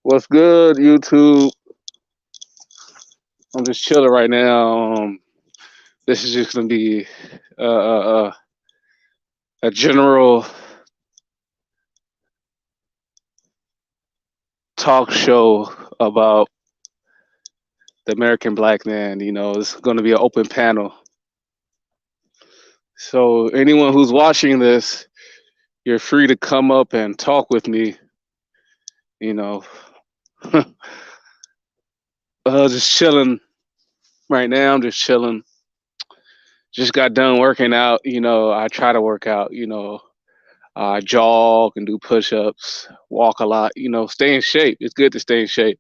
What's good, YouTube? I'm just chilling right now. This is just gonna be uh, uh, uh, a general talk show about the American black man. It's gonna be an open panel. So anyone who's watching this, you're free to come up and talk with me. You know, just chilling right now. I'm just chilling. Just got done working out. I try to work out. I jog and do push-ups, walk a lot. Stay in shape. It's good to stay in shape.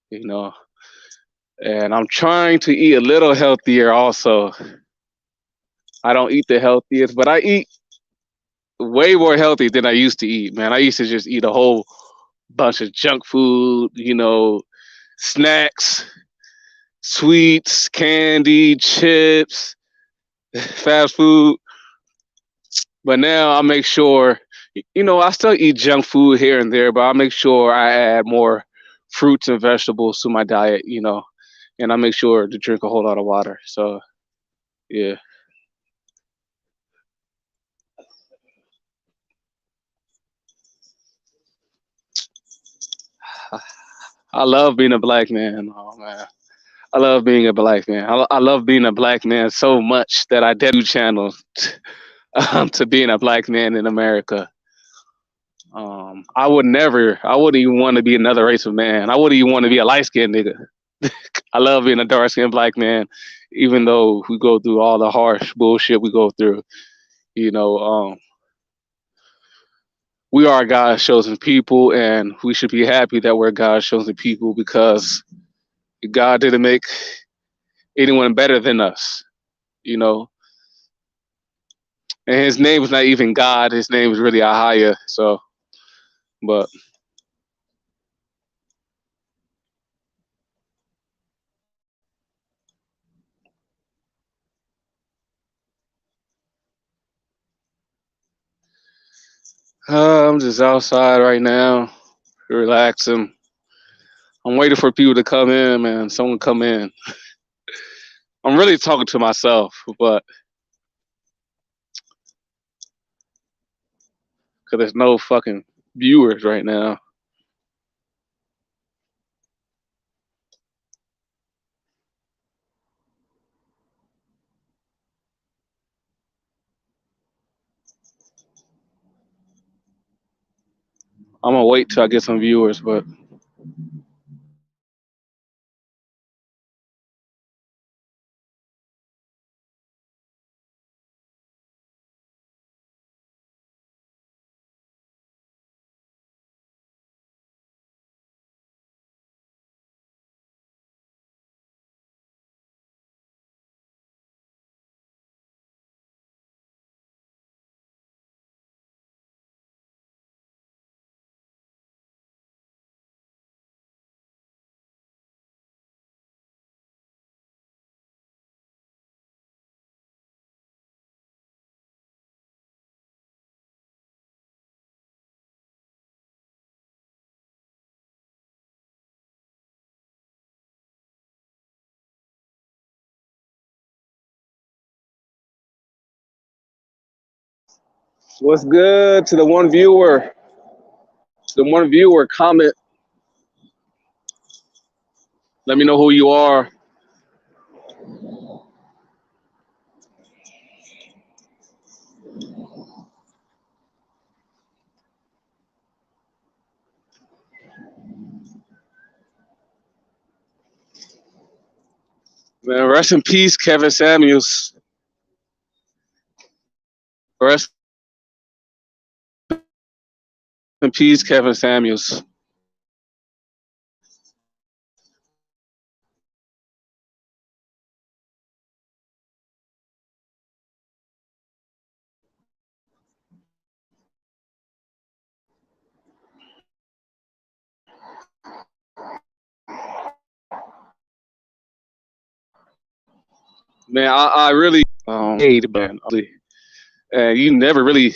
You know, and I'm trying to eat a little healthier. Also, I don't eat the healthiest, but I eat way more healthy than I used to eat. Man, I used to just eat a whole bunch of junk food. Snacks, sweets, candy, chips, fast food. But now I make sure, I still eat junk food here and there, but I make sure I add more fruits and vegetables to my diet, and I make sure to drink a whole lot of water. So, yeah. I love being a black man. Oh, man. I love being a black man. I love being a black man so much that I did channel to being a black man in America. I wouldn't even want to be another race of man. I wouldn't even want to be a light skinned nigga. I love being a dark skinned black man, even though we go through all the harsh bullshit we go through. You know, um, we are God's chosen people, and we should be happy that we're God's chosen people because God didn't make anyone better than us. You know, and His name is not even God. His name is really Ahaya. So, but I'm just outside right now, relaxing. I'm waiting for people to come in, man. Someone come in. I'm really talking to myself, but because there's no fucking viewers right now. I'm gonna wait till I get some viewers, but what's good to the one viewer? The one viewer, comment. Let me know who you are. Man, rest in peace, Kevin Samuels. Rest in peace, Kevin Samuels. Man, I really hate man, and you never really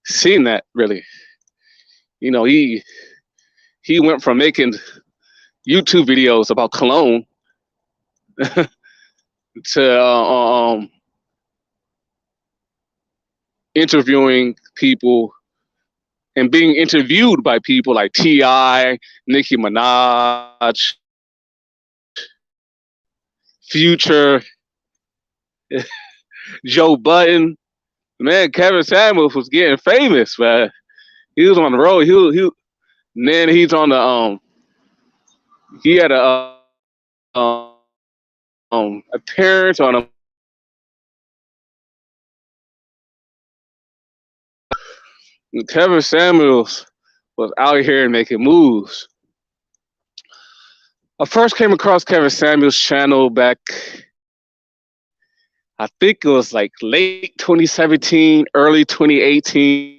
seen that really. You know, he went from making YouTube videos about cologne to interviewing people and being interviewed by people like T.I., Nicki Minaj, Future, Joe Budden. Man, Kevin Samuels was getting famous, man. He was on the road. And then he's on the he had a appearance on a Kevin Samuels was out here making moves. I first came across Kevin Samuels' channel back, I think it was like late 2017, early 2018.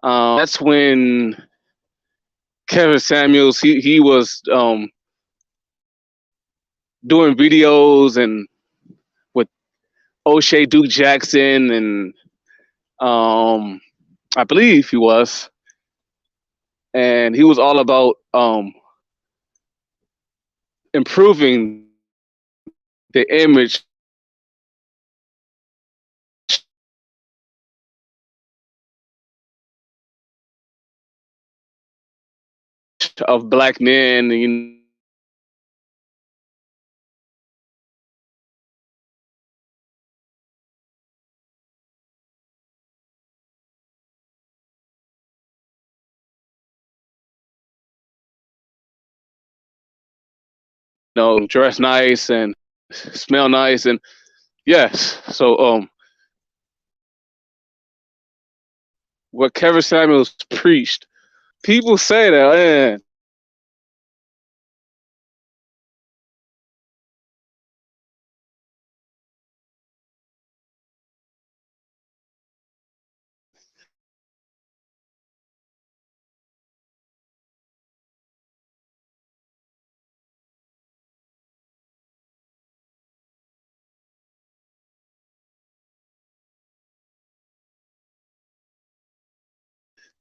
That's when Kevin Samuels he was doing videos and with O'Shea Duke Jackson and I believe he was, and he was all about improving the image of black men, you know, dress nice and smell nice, and yes. So what Kevin Samuels preached, people say that, man,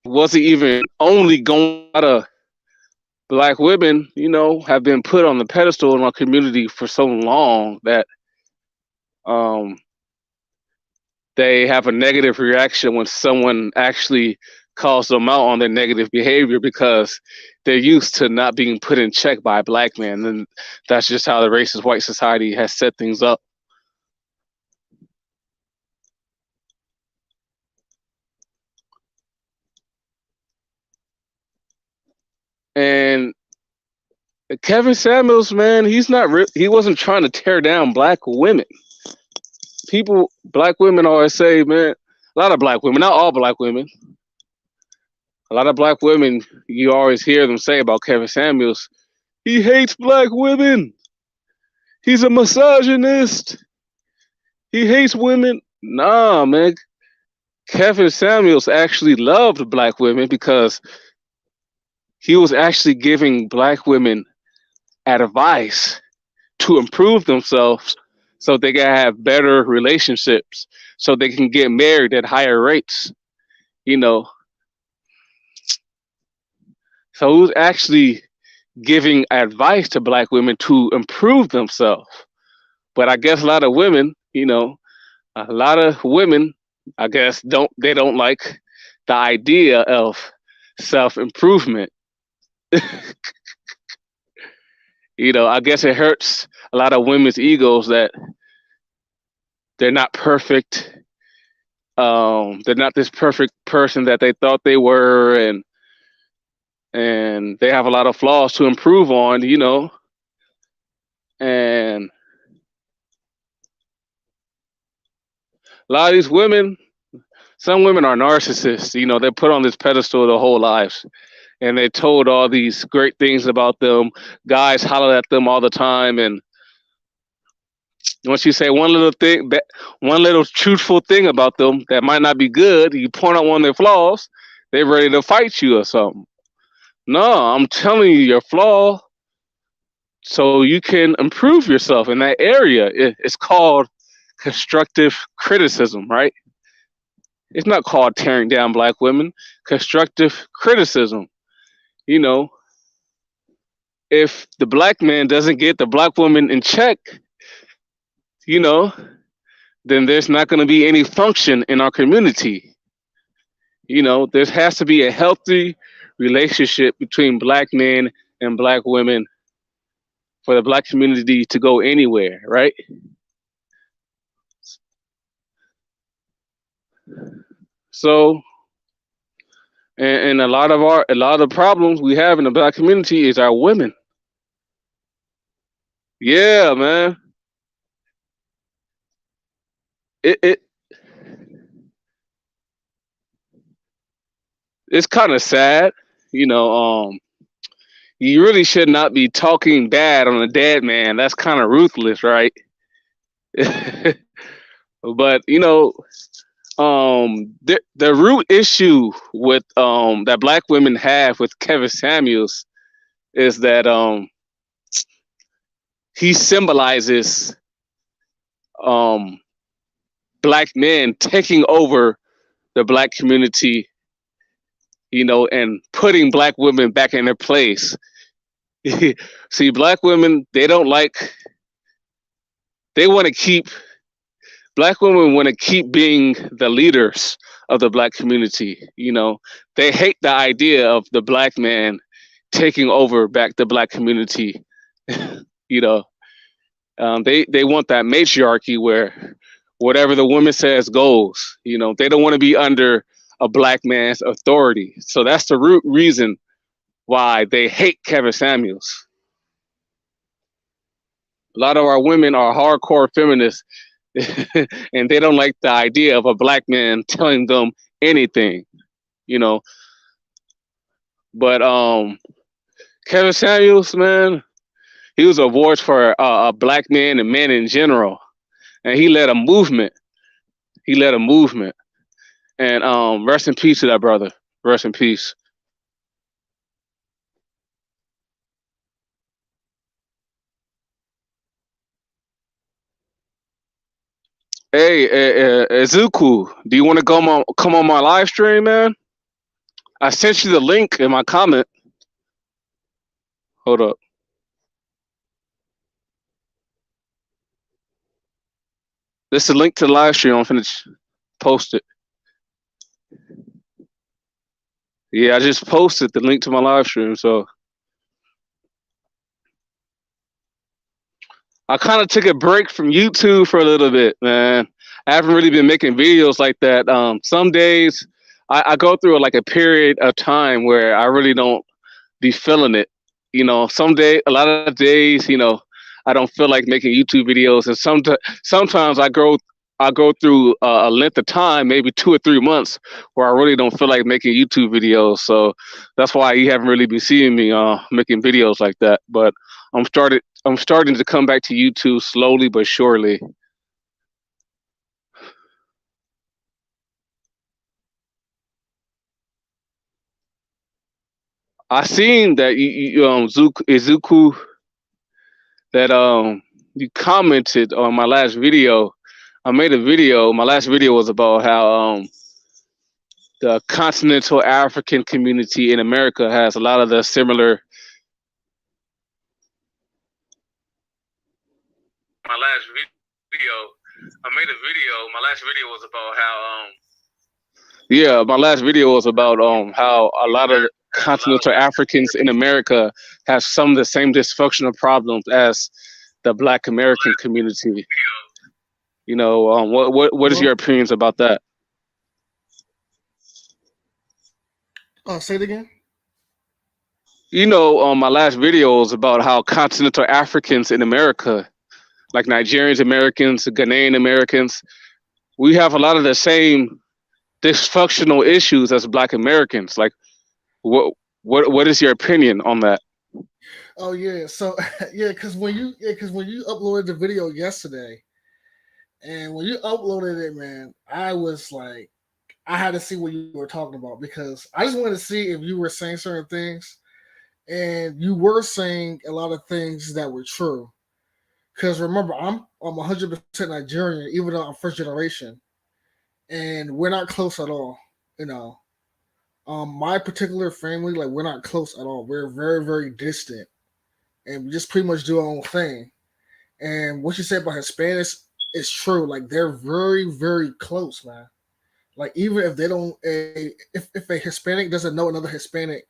wasn't even only going out of black women, you know, have been put on the pedestal in our community for so long that um, they have a negative reaction when someone actually calls them out on their negative behavior because they're used to not being put in check by a black man. And that's just how the racist white society has set things up. And Kevin Samuels, man, he wasn't trying to tear down black women. Black women always say, man, a lot of black women, not all black women, a lot of black women, you always hear them say about Kevin Samuels, he hates black women. He's a misogynist. He hates women. Nah, man. Kevin Samuels actually loved black women because he was actually giving black women advice to improve themselves so they can have better relationships, so they can get married at higher rates, you know. So he was actually giving advice to black women to improve themselves. But I guess a lot of women, you know, a lot of women, I guess, don't like the idea of self-improvement. You know, I guess it hurts a lot of women's egos that they're not perfect. They're not this perfect person that they thought they were, and they have a lot of flaws to improve on, you know. And a lot of these women, some women are narcissists, you know, they're put on this pedestal their whole lives. And they're told all these great things about them. Guys holler at them all the time. And once you say one little truthful thing about them that might not be good, you point out one of their flaws, they're ready to fight you or something. No, I'm telling you your flaw so you can improve yourself in that area. It's called constructive criticism, right? It's not called tearing down black women. Constructive criticism. You know, if the black man doesn't get the black woman in check, you know, then there's not going to be any function in our community. There has to be a healthy relationship between black men and black women for the black community to go anywhere, right? So, and a lot of problems we have in the black community is our women. Yeah, man. It it's kind of sad, you know. You really should not be talking bad on a dead man. That's kind of ruthless, right? But the root issue with that black women have with Kevin Samuels is that he symbolizes um black men taking over the black community, and putting black women back in their place. See, black women, they want to keep black women want to keep being the leaders of the black community. They hate the idea of the black man taking over back the black community. you know, they want that matriarchy where whatever the woman says goes. They don't want to be under a black man's authority. So that's the root reason why they hate Kevin Samuels. A lot of our women are hardcore feminists, and they don't like the idea of a black man telling them anything, you know. But Kevin Samuels, man, he was a voice for a black man and men in general, and he led a movement. He led a movement, and rest in peace to that brother. Rest in peace. Hey, Ezuku, do you want to come on my live stream, man? I sent you the link in my comment. Hold up. This is a link to the live stream. I'm finna post it. Yeah, I just posted the link to my live stream. So I kind of took a break from YouTube for a little bit, man. I haven't really been making videos like that. Some days I go through like a period of time where I really don't be feeling it. A lot of days, I don't feel like making YouTube videos, and sometimes I go through a length of time, maybe 2 or 3 months, where I really don't feel like making YouTube videos. So that's why you haven't really been seeing me making videos like that. But I'm starting to come back to YouTube slowly but surely. I seen that Izuku, that you commented on my last video. I made a video. My last video was about how the continental African community in America has a lot of the similar. My last video, I made a video. My last video was about how yeah, my last video was about how a lot of continental Africans in America have some of the same dysfunctional problems as the Black American community. What is Hello? your opinions about that? Say it again. My last video was about how continental Africans in America, like Nigerians Americans, Ghanaian Americans, we have a lot of the same dysfunctional issues as Black Americans. Like, what is your opinion on that? Oh yeah. So yeah, because when you uploaded the video yesterday, and when you uploaded it, man, I was like, I had to see what you were talking about because I just wanted to see if you were saying certain things, and you were saying a lot of things that were true. Because remember, I'm 100% Nigerian, even though I'm first generation, and we're not close at all. You know, my particular family, like we're not close at all. We're very, very distant, and we just pretty much do our own thing. And what you said about Hispanics is true. Like they're very, very close, man. Like even if they don't, if a Hispanic doesn't know another Hispanic,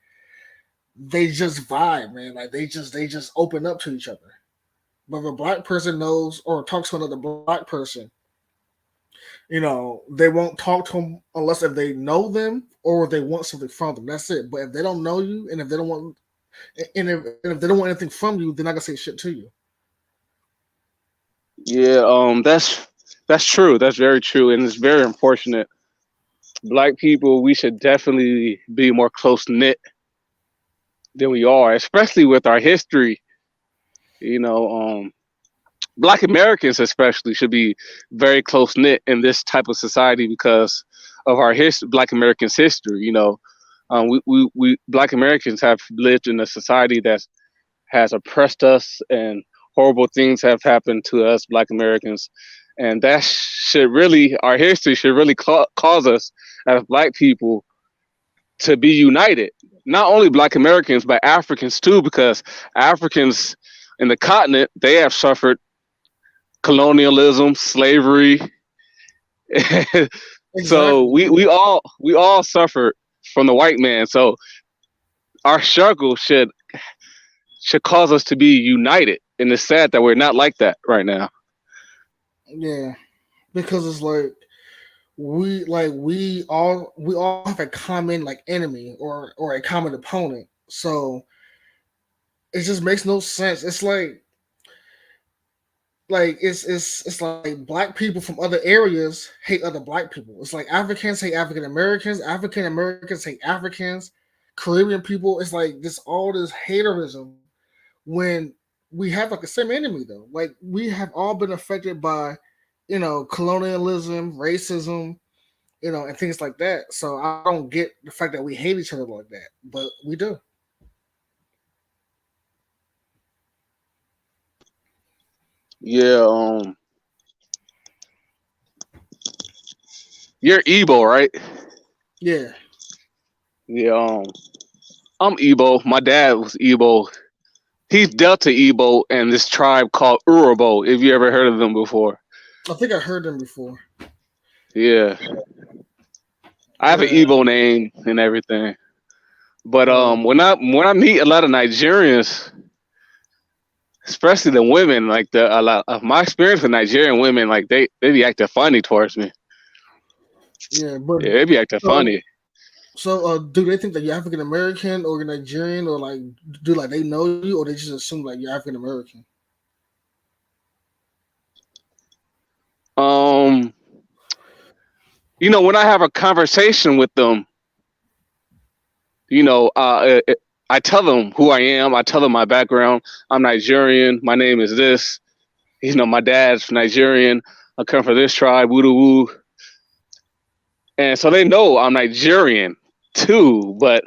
they just vibe, man. Like they just open up to each other. But if a black person knows or talks to another black person, they won't talk to them unless if they know them or they want something from them. That's it. But if they don't know you, and if they don't want, and if they don't want anything from you, they're not gonna say shit to you. Yeah, that's true. That's very true, and it's very unfortunate. Black people, we should definitely be more close knit than we are, especially with our history. You know, Black Americans especially should be very close knit in this type of society because of our Black Americans' history. We Black Americans have lived in a society that has oppressed us, and horrible things have happened to us, Black Americans. And that should really, our history should really cause us as Black people to be united. Not only Black Americans, but Africans too, because Africans in the continent, they have suffered colonialism, slavery. So Exactly. we all suffered from the white man. So our struggle should cause us to be united. And it's sad that we're not like that right now. Yeah, because it's like we all have a common like enemy or a common opponent. So it just makes no sense. It's like it's like black people from other areas hate other black people. It's like Africans hate African Americans hate Africans, Caribbean people. It's like this all this haterism when we have like the same enemy though. Like we have all been affected by, colonialism, racism, and things like that. So I don't get the fact that we hate each other like that, but we do. Yeah, you're Igbo, right? Yeah. Yeah, I'm Igbo. My dad was Igbo. He's Delta Igbo and this tribe called Urabo. If you ever heard of them before. I think I heard them before. Yeah, I have an Yeah. Igbo name and everything. But Yeah. when I meet a lot of Nigerians, especially the women, like a lot of my experience with Nigerian women, like they be acting funny towards me. Yeah. But Yeah, they be acting so funny. do they think that you're African American or you're Nigerian or like do like they know you or they just assume like you're African American? Um, when I have a conversation with them, you know, I tell them who I am. I tell them my background. I'm Nigerian. My name is this. My dad's Nigerian. I come from this tribe, woo woo. And so they know I'm Nigerian too. But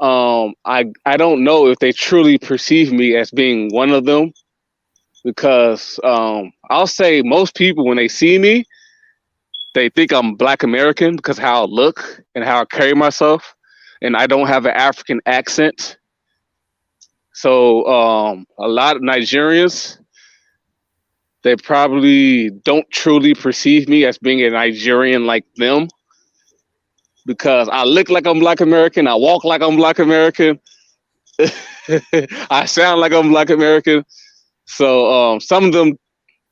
I don't know if they truly perceive me as being one of them because I'll say most people when they see me, they think I'm Black American because how I look and how I carry myself, and I don't have an African accent. So a lot of Nigerians, they probably don't truly perceive me as being a Nigerian like them because I look like I'm Black American, I walk like I'm Black American, I sound like I'm Black American. So some of them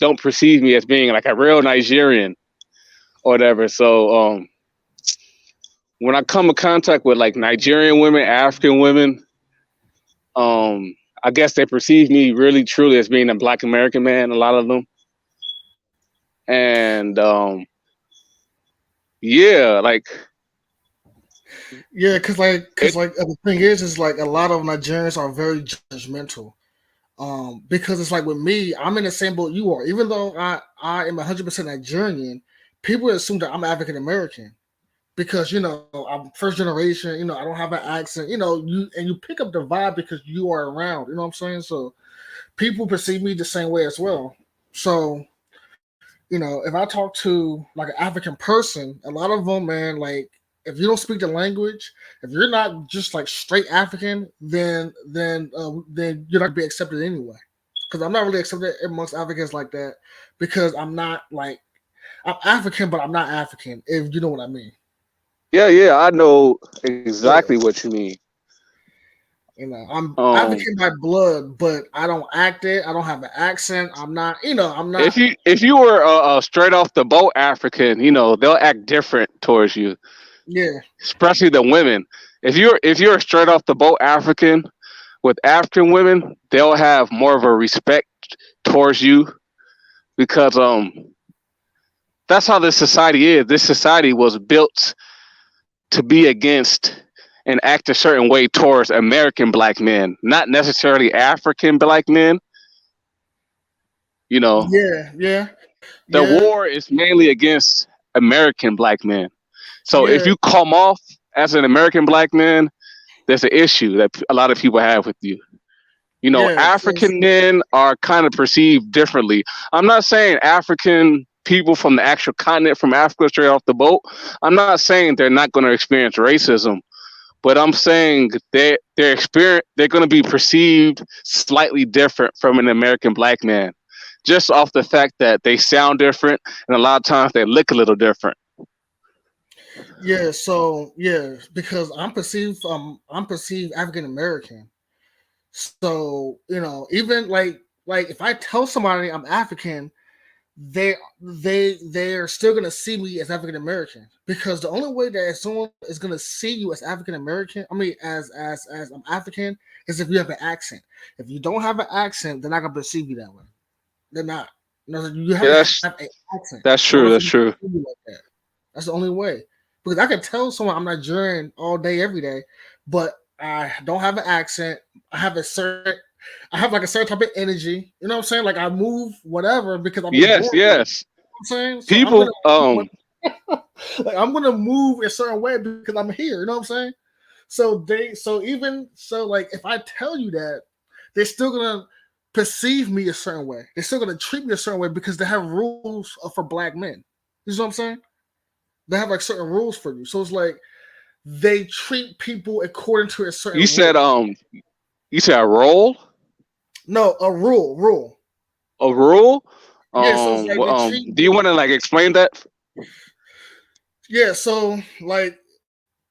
don't perceive me as being like a real Nigerian or whatever. So when I come in contact with like Nigerian women, African women, I guess they perceive me really truly as being a Black American man. A lot of them, and yeah, like Yeah, cause it. like the thing is like a lot of Nigerians are very judgmental. Because it's like with me, I'm in the same boat you are. Even though I am 100% Nigerian, people assume that I'm African American because I'm first generation. I don't have an accent. You pick up the vibe because you are around. You know what I'm saying? So people perceive me the same way as well. So if I talk to like an African person, a lot of them, man, like if you don't speak the language, if you're not just like straight African, then you're not gonna be accepted anyway. Because I'm not really accepted amongst Africans like that. Because I'm not like I'm African, but I'm not African. If you know what I mean. Yeah, I know exactly Yeah. what you mean. I'm Um, African by blood, but I don't act it. I don't have an accent. I'm not. I'm not. if you were a straight off the boat African, they'll act different towards you, Yeah. especially the women. If you're a straight off the boat African with African women, they'll have more of a respect towards you because that's how this society is. This society was built to be against and act a certain way towards American black men, not necessarily African black men. You know, Yeah. Yeah. the Yeah. war is mainly against American black men. So if Yeah. you come off as an American black man, there's an issue that a lot of people have with you. Yeah. African men are kind of perceived differently. I'm not saying African people from the actual continent, from Africa straight off the boat, I'm not saying they're not going to experience racism, but I'm saying they're going to be perceived slightly different from an American black man, just off the fact that they sound different and a lot of times they look a little different. Yeah. So yeah, because I'm perceived African American. So even like if I tell somebody I'm African, they're still gonna see me as African American because the only way that someone is gonna see you as African American, I mean as I'm African, is if you have an accent. If you don't have an accent, they're not gonna perceive you that way. They're not. You have Yeah, to have that's an accent that's in order true. for That's me to true. perceive you like that. That's the only way. Because I can tell someone I'm Nigerian all day, every day, but I don't have an accent. I have a certain I have like a certain type of energy. You know what I'm saying? Like I move whatever because I was Yes, born here. You know yes. what I'm saying? So I'm gonna People, like I'm gonna move a certain way because I'm here. You know what I'm saying? So like if I tell you that, they're still gonna perceive me a certain way. They're still gonna treat me a certain way because they have rules for black men. You know what I'm saying? They have like certain rules for you. So it's like they treat people according to a you certain said rule. you said a role, No, a rule. a rule. Yeah, so it's like they treat. Do you want to like explain that? Yeah, so like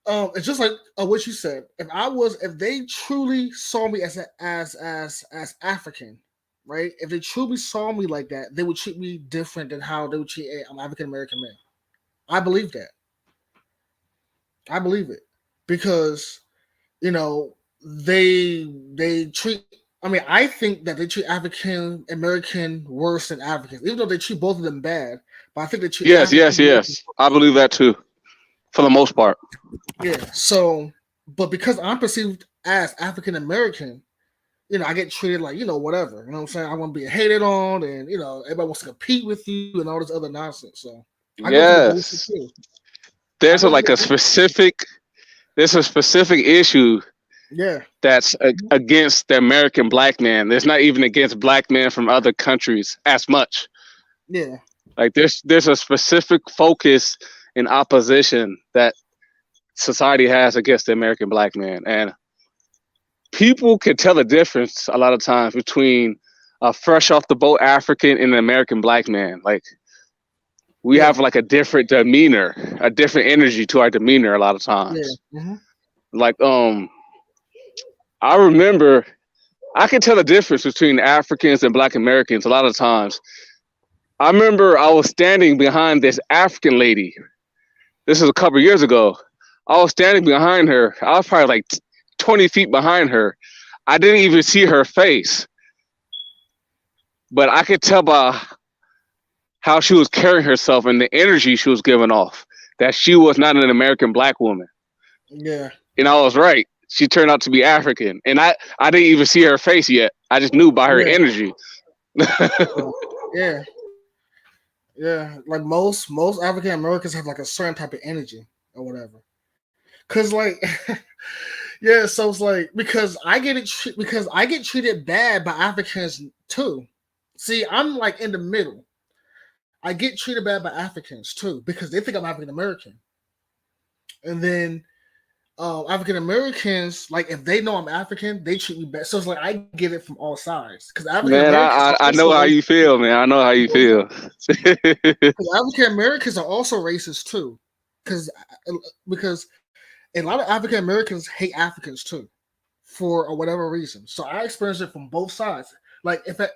it's just like what you said. If they truly saw me as African, right? If they truly saw me like that, they would treat me different than how they would treat an African American man. I believe that. I believe it because you know they treat. I mean, I think that they treat African American worse than Africans, even though they treat both of them bad. But I think they treat Yes, African yes, Americans. yes. I believe that too, for the most part. Yeah. So, but because I'm perceived as African American, I get treated like, whatever. You know what I'm saying? I want to be hated on, and everybody wants to compete with you and all this other nonsense. So I go through the bullshit Yes, too. I there's a, go through like the a specific there's a specific issue yeah. that's against the American black man. There's not even against black men from other countries as much. Yeah. Like there's a specific focus in opposition that society has against the American black man, and people can tell the difference a lot of times between a fresh off the boat African and an American black man. Like we Yeah. have like a different demeanor, a different energy to our demeanor a lot of Yeah. times. Mm-hmm. Like I remember I can tell the difference between Africans and Black Americans a lot of times. I remember I was standing behind this African lady. This was a couple years ago. I was standing behind her. I was probably like 20 feet behind her. I didn't even see her face, but I could tell by how she was carrying herself and the energy she was giving off that she was not an American black woman. Yeah. And I was right. She turned out to be African. And I didn't even see her face yet. I just knew by her Yeah. energy. Yeah. Yeah. Like most African Americans have like a certain type of energy or whatever. Cause like yeah, so it's like because I get treated bad by Africans too. See, I'm like in the middle. I get treated bad by Africans too because they think I'm African American, and then African Americans, like if they know I'm African, they treat me bad. So it's like I get it from all sides because African Man, Americans are I know also how racist. you feel, man. I know how you feel. African Americans are also racist too, because a lot of African Americans hate Africans too, for whatever reason. So I experience it from both sides. Like if a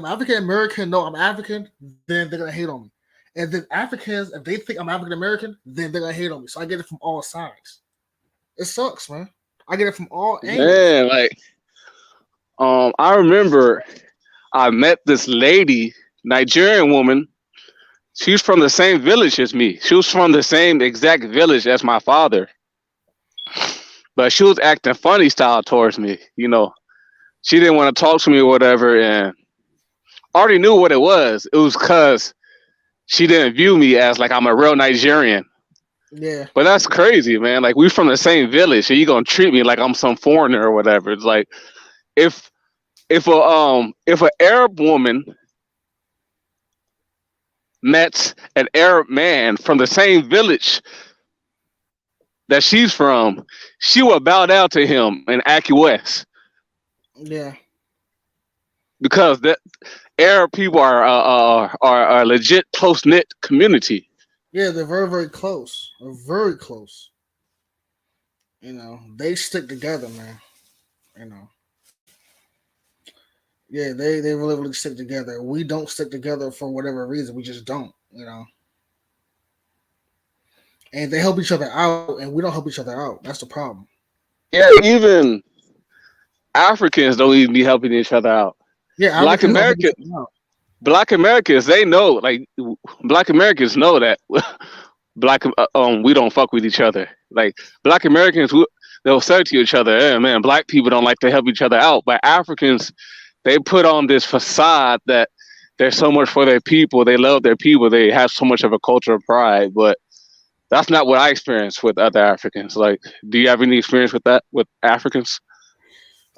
African American know I'm African, then they're gonna hate on me. And then Africans, if they think I'm African American, then they're gonna hate on me. So I get it from all sides. It sucks, man. I get it from all angles. Man, like I remember I met this lady, Nigerian woman. She was from the same village as me. She was from the same exact village as my father. But she was acting funny style towards me. You know, she didn't want to talk to me or whatever. And I already knew what it was. It was because she didn't view me as like I'm a real Nigerian. Yeah. But that's crazy, man. Like we from the same village, and you gonna treat me like I'm some foreigner or whatever. It's like if if an Arab woman met an Arab man from the same village that she's from, she would bow down to him and acquiesce Yeah. because that Arab people are a legit close knit community. Yeah, they're very, very close. They're very close. You know, they stick together, man. You know. Yeah, they really, really stick together. We don't stick together for whatever reason. We just don't, you know. And they help each other out, and we don't help each other out. That's the problem. Yeah, even Africans don't even be helping each other out. Yeah, Black Africans don't help each Americans, other out. Black Americans, they know, like Black Americans know that we don't fuck with each other. Like Black Americans, they'll say to each other, "Hey, man, Black people don't like to help each other out." But Africans, they put on this facade that they're so much for their people, they love their people, they have so much of a culture of pride. But that's not what I experience with other Africans. Like, do you have any experience with that with Africans?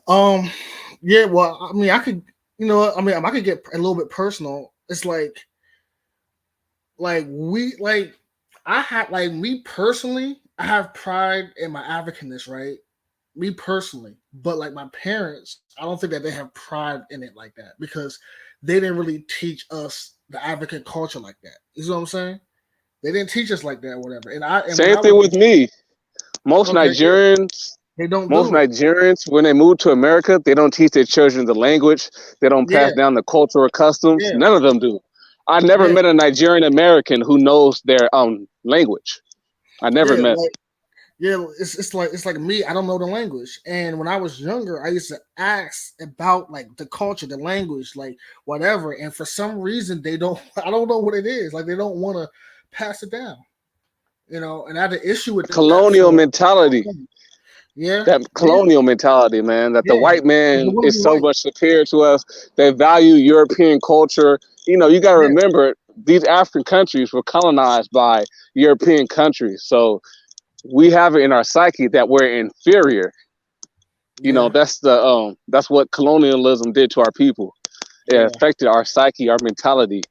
Um, yeah, well, I mean, I could, you know, I mean, I could get a little bit personal. It's like we, like, I have, like, me personally, I have pride in my Africanness, right? Me personally, but like my parents, I don't think that they have pride in it like that because they didn't really teach us the African culture like that. You know what I'm saying? They didn't teach us like that, or whatever. And when Same I thing was with me. Most okay, yeah, Nigerians, they don't most do it. Nigerians, when they move to America, they don't teach their children the language. They don't Yeah, pass down the cultural customs. yeah, None of them do. I never yeah, met a Nigerian American who knows their language. I never yeah. met. Like yeah, it's like me. I don't know the language, and when I was younger, I used to ask about like the culture, the language, like whatever. And for some reason, they don't. I don't know what it is. Like they don't want to pass it down. You know, and I had an issue with that Colonial for. mentality. Yeah, That yeah, colonial mentality, man, that the yeah. white They man want to is be so white. much superior to us. They value European culture. You know, you got to Yeah, remember these African countries were colonized by European countries. So we have it in our psyche that we're inferior. You know, yeah, that's what colonialism did to our people. It yeah, affected our psyche, our mentality.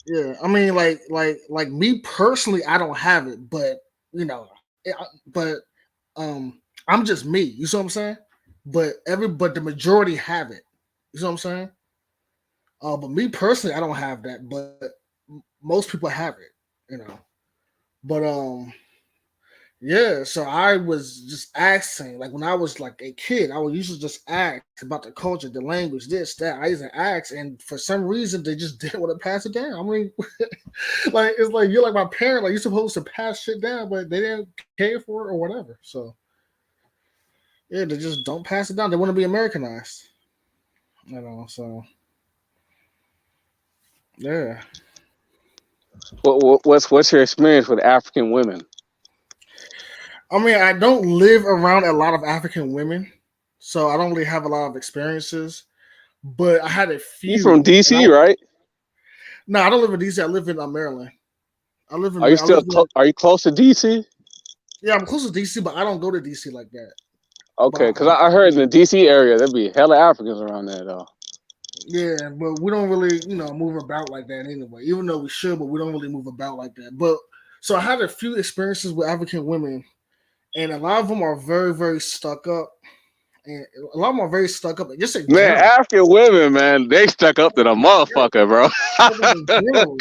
yeah. I mean, like me personally, I don't have it, but you know, but I'm just me. You see what I'm saying? But the majority have it. You see what I'm saying? But me personally, I don't have that, but most people have it. You know, but yeah. So I was just asking, like when I was like a kid, I would usually just ask about the culture, the language, this, that. I used to ask, and for some reason, they just didn't want to pass it down. I mean, like it's like you're like my parent, like you're supposed to pass shit down, but they didn't care for it or whatever. So yeah, they just don't pass it down. They want to be Americanized, you know. So yeah, What's your experience with African women? I mean, I don't live around a lot of African women, so I don't really have a lot of experiences. But I had a You from few, and I DC, right? no, I don't live in DC. I live in Maryland. I live in Are you I live in are you close to DC? yeah, I'm close to DC, but I don't go to DC like that. Okay, But because I heard in the DC area there'd be hella Africans around there though. Yeah, but we don't really, move about like that anyway. Even though we should, but we don't really move about like that. But so I had a few experiences with African women, and a lot of them are very, very stuck up, and a lot of them are very stuck up. Just in Man, general, African women, man, they stuck up to the motherfucker, bro. stuck up in general.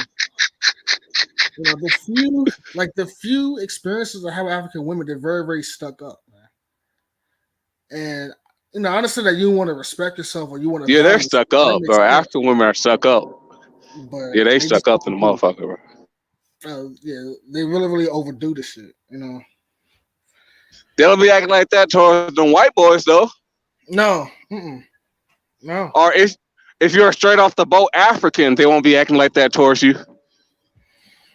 The few experiences I have with African women, they're very, very stuck up, man. And I understand that you want to respect yourself or you want to Yeah, they're value yourself. stuck That up, makes bro. sense. African women are stuck up. But Yeah, they they just stuck up to the motherfucker, bro. yeah, they really, really overdo the shit. They don't be acting like that towards them white boys, though. No, no. Or if you're straight off the boat African, they won't be acting like that towards you.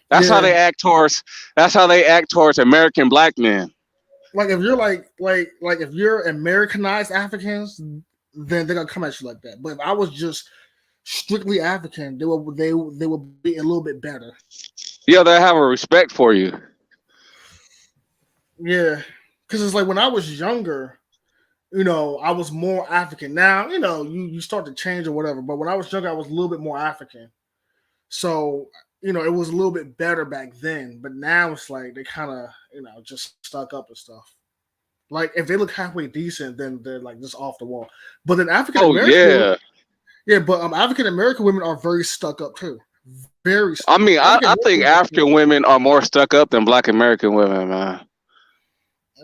That's how Yeah, they act towards. That's how they act towards American black men. like if you're like if you're Americanized Africans, then they're gonna come at you like that. But if I was just strictly African, they would be a little bit better. Yeah, they have a respect for you. Yeah, because it's like when I was younger, I was more African. Now, you start to change or whatever. But when I was younger, I was a little bit more African. So, it was a little bit better back then. But now it's like they kind of, just stuck up and stuff. Like if they look halfway decent, then they're like just off the wall. But then African Oh American, yeah. yeah, but African American women are very stuck up too. Very I stuck up. mean, African I think American African women are more stuck up than black American women, man.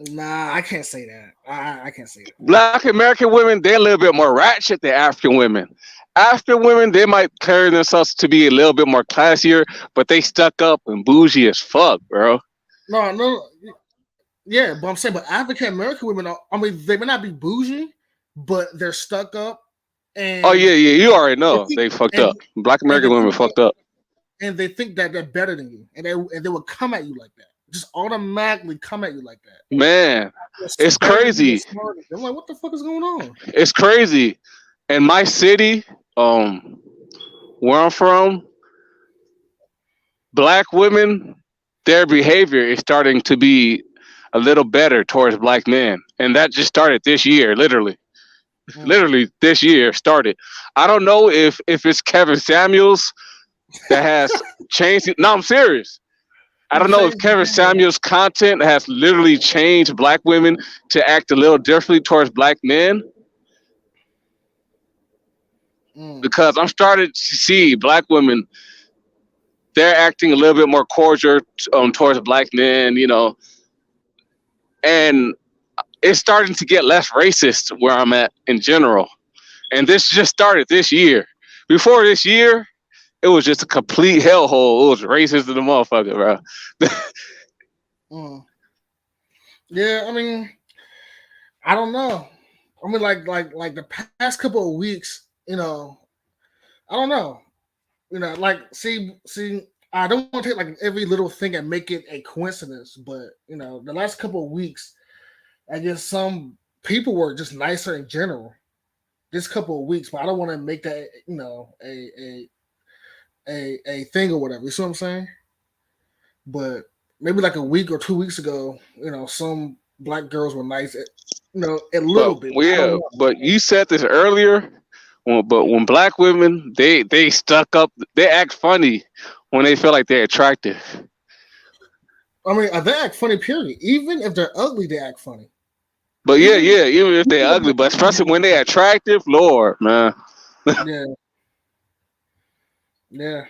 Nah, I can't say that. I can't say that. Black American women, they're a little bit more ratchet than African women. African women, they might carry themselves to be a little bit more classier, but they stuck up and bougie as fuck, bro. No, yeah, but I'm saying, but African American women are. I mean, they may not be bougie, but they're stuck up, Oh and yeah, yeah, you already they know think, they fucked and up. Black and they American women think that, fucked up. and they think that they're better than you, and they will come at you like that, just automatically come at you like that. Man, You're it's better than me, you're crazy. smarter. I'm like, what the fuck is going on? It's crazy. In my city, where I'm from, black women, their behavior is starting to be a little better towards black men, and that just started this year, literally. Mm. Literally, this year started. I don't know if it's Kevin Samuels that has changed it. No, I'm serious. I Who don't know if changed Kevin behavior? Samuels' content has literally changed black women to act a little differently towards black men, Mm. because I'm starting to see black women, they're acting a little bit more cordial towards black men, and it's starting to get less racist where I'm at in general. And this just started this year. Before this year, it was just a complete hellhole. It was racist to the motherfucker, bro. Mm. Yeah, I mean, I don't know. I mean, like the past couple of weeks, I don't know. Like see, I don't want to take like every little thing and make it a coincidence, but the last couple of weeks, I guess some people were just nicer in general. This couple of weeks, but I don't want to make that a thing or whatever. You see what I'm saying? But maybe like a week or 2 weeks ago, some black girls were nice, a little But bit. I don't yeah, know. but you said this earlier. But when black women, they stuck up, they act funny when they feel like they're attractive. I mean, they act funny. Period. Even if they're ugly, they act funny. But yeah, Even yeah, even if they're even if ugly, they're but ugly, especially they when act they're funny. attractive, Lord, man. Yeah, yeah.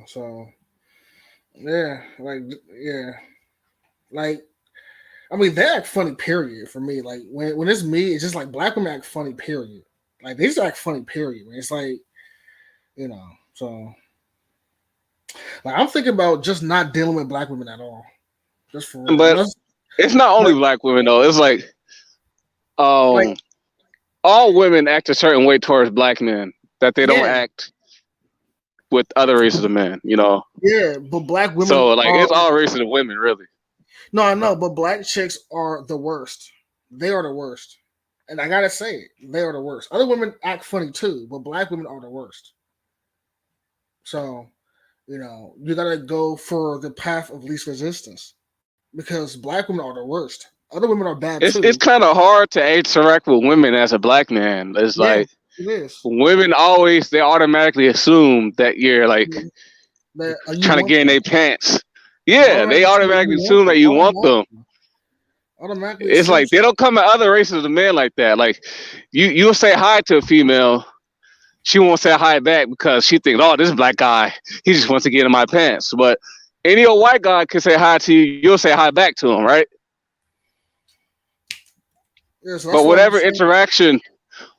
So yeah, yeah, like I mean, they act funny. Period. For me, like when it's me, it's just like black women act funny. Period. Like they just act funny. Period. Man. It's like so like I'm thinking about just not dealing with black women at all. Just for real. But it's not only Like black women though. It's like like um all women act a certain way towards black men that they don't yeah, act with other races of men. yeah, but black women So like are it's all races of women, really. no, I know, but black chicks are the worst. They are the worst. And I gotta say it, they are the worst. Other women act funny too, but black women are the worst. So, you gotta go for the path of least resistance because black women are the worst. Other women are bad It's too. kind of hard to interact with women as a black man. It's Yeah, like It is. women they automatically assume that you're like That you trying to want get in them. their pants. They Yeah, they automatically assume that automatically you want assume them. that you want them. Automatically It's assume. like they don't come at other races of men like that. Like you'll say hi to a female, she won't say hi back because she thinks, oh, this black guy, he just wants to get in my pants. But any old white guy can say hi to you, you'll say hi back to him, right? Yeah, so that's But what I'm saying.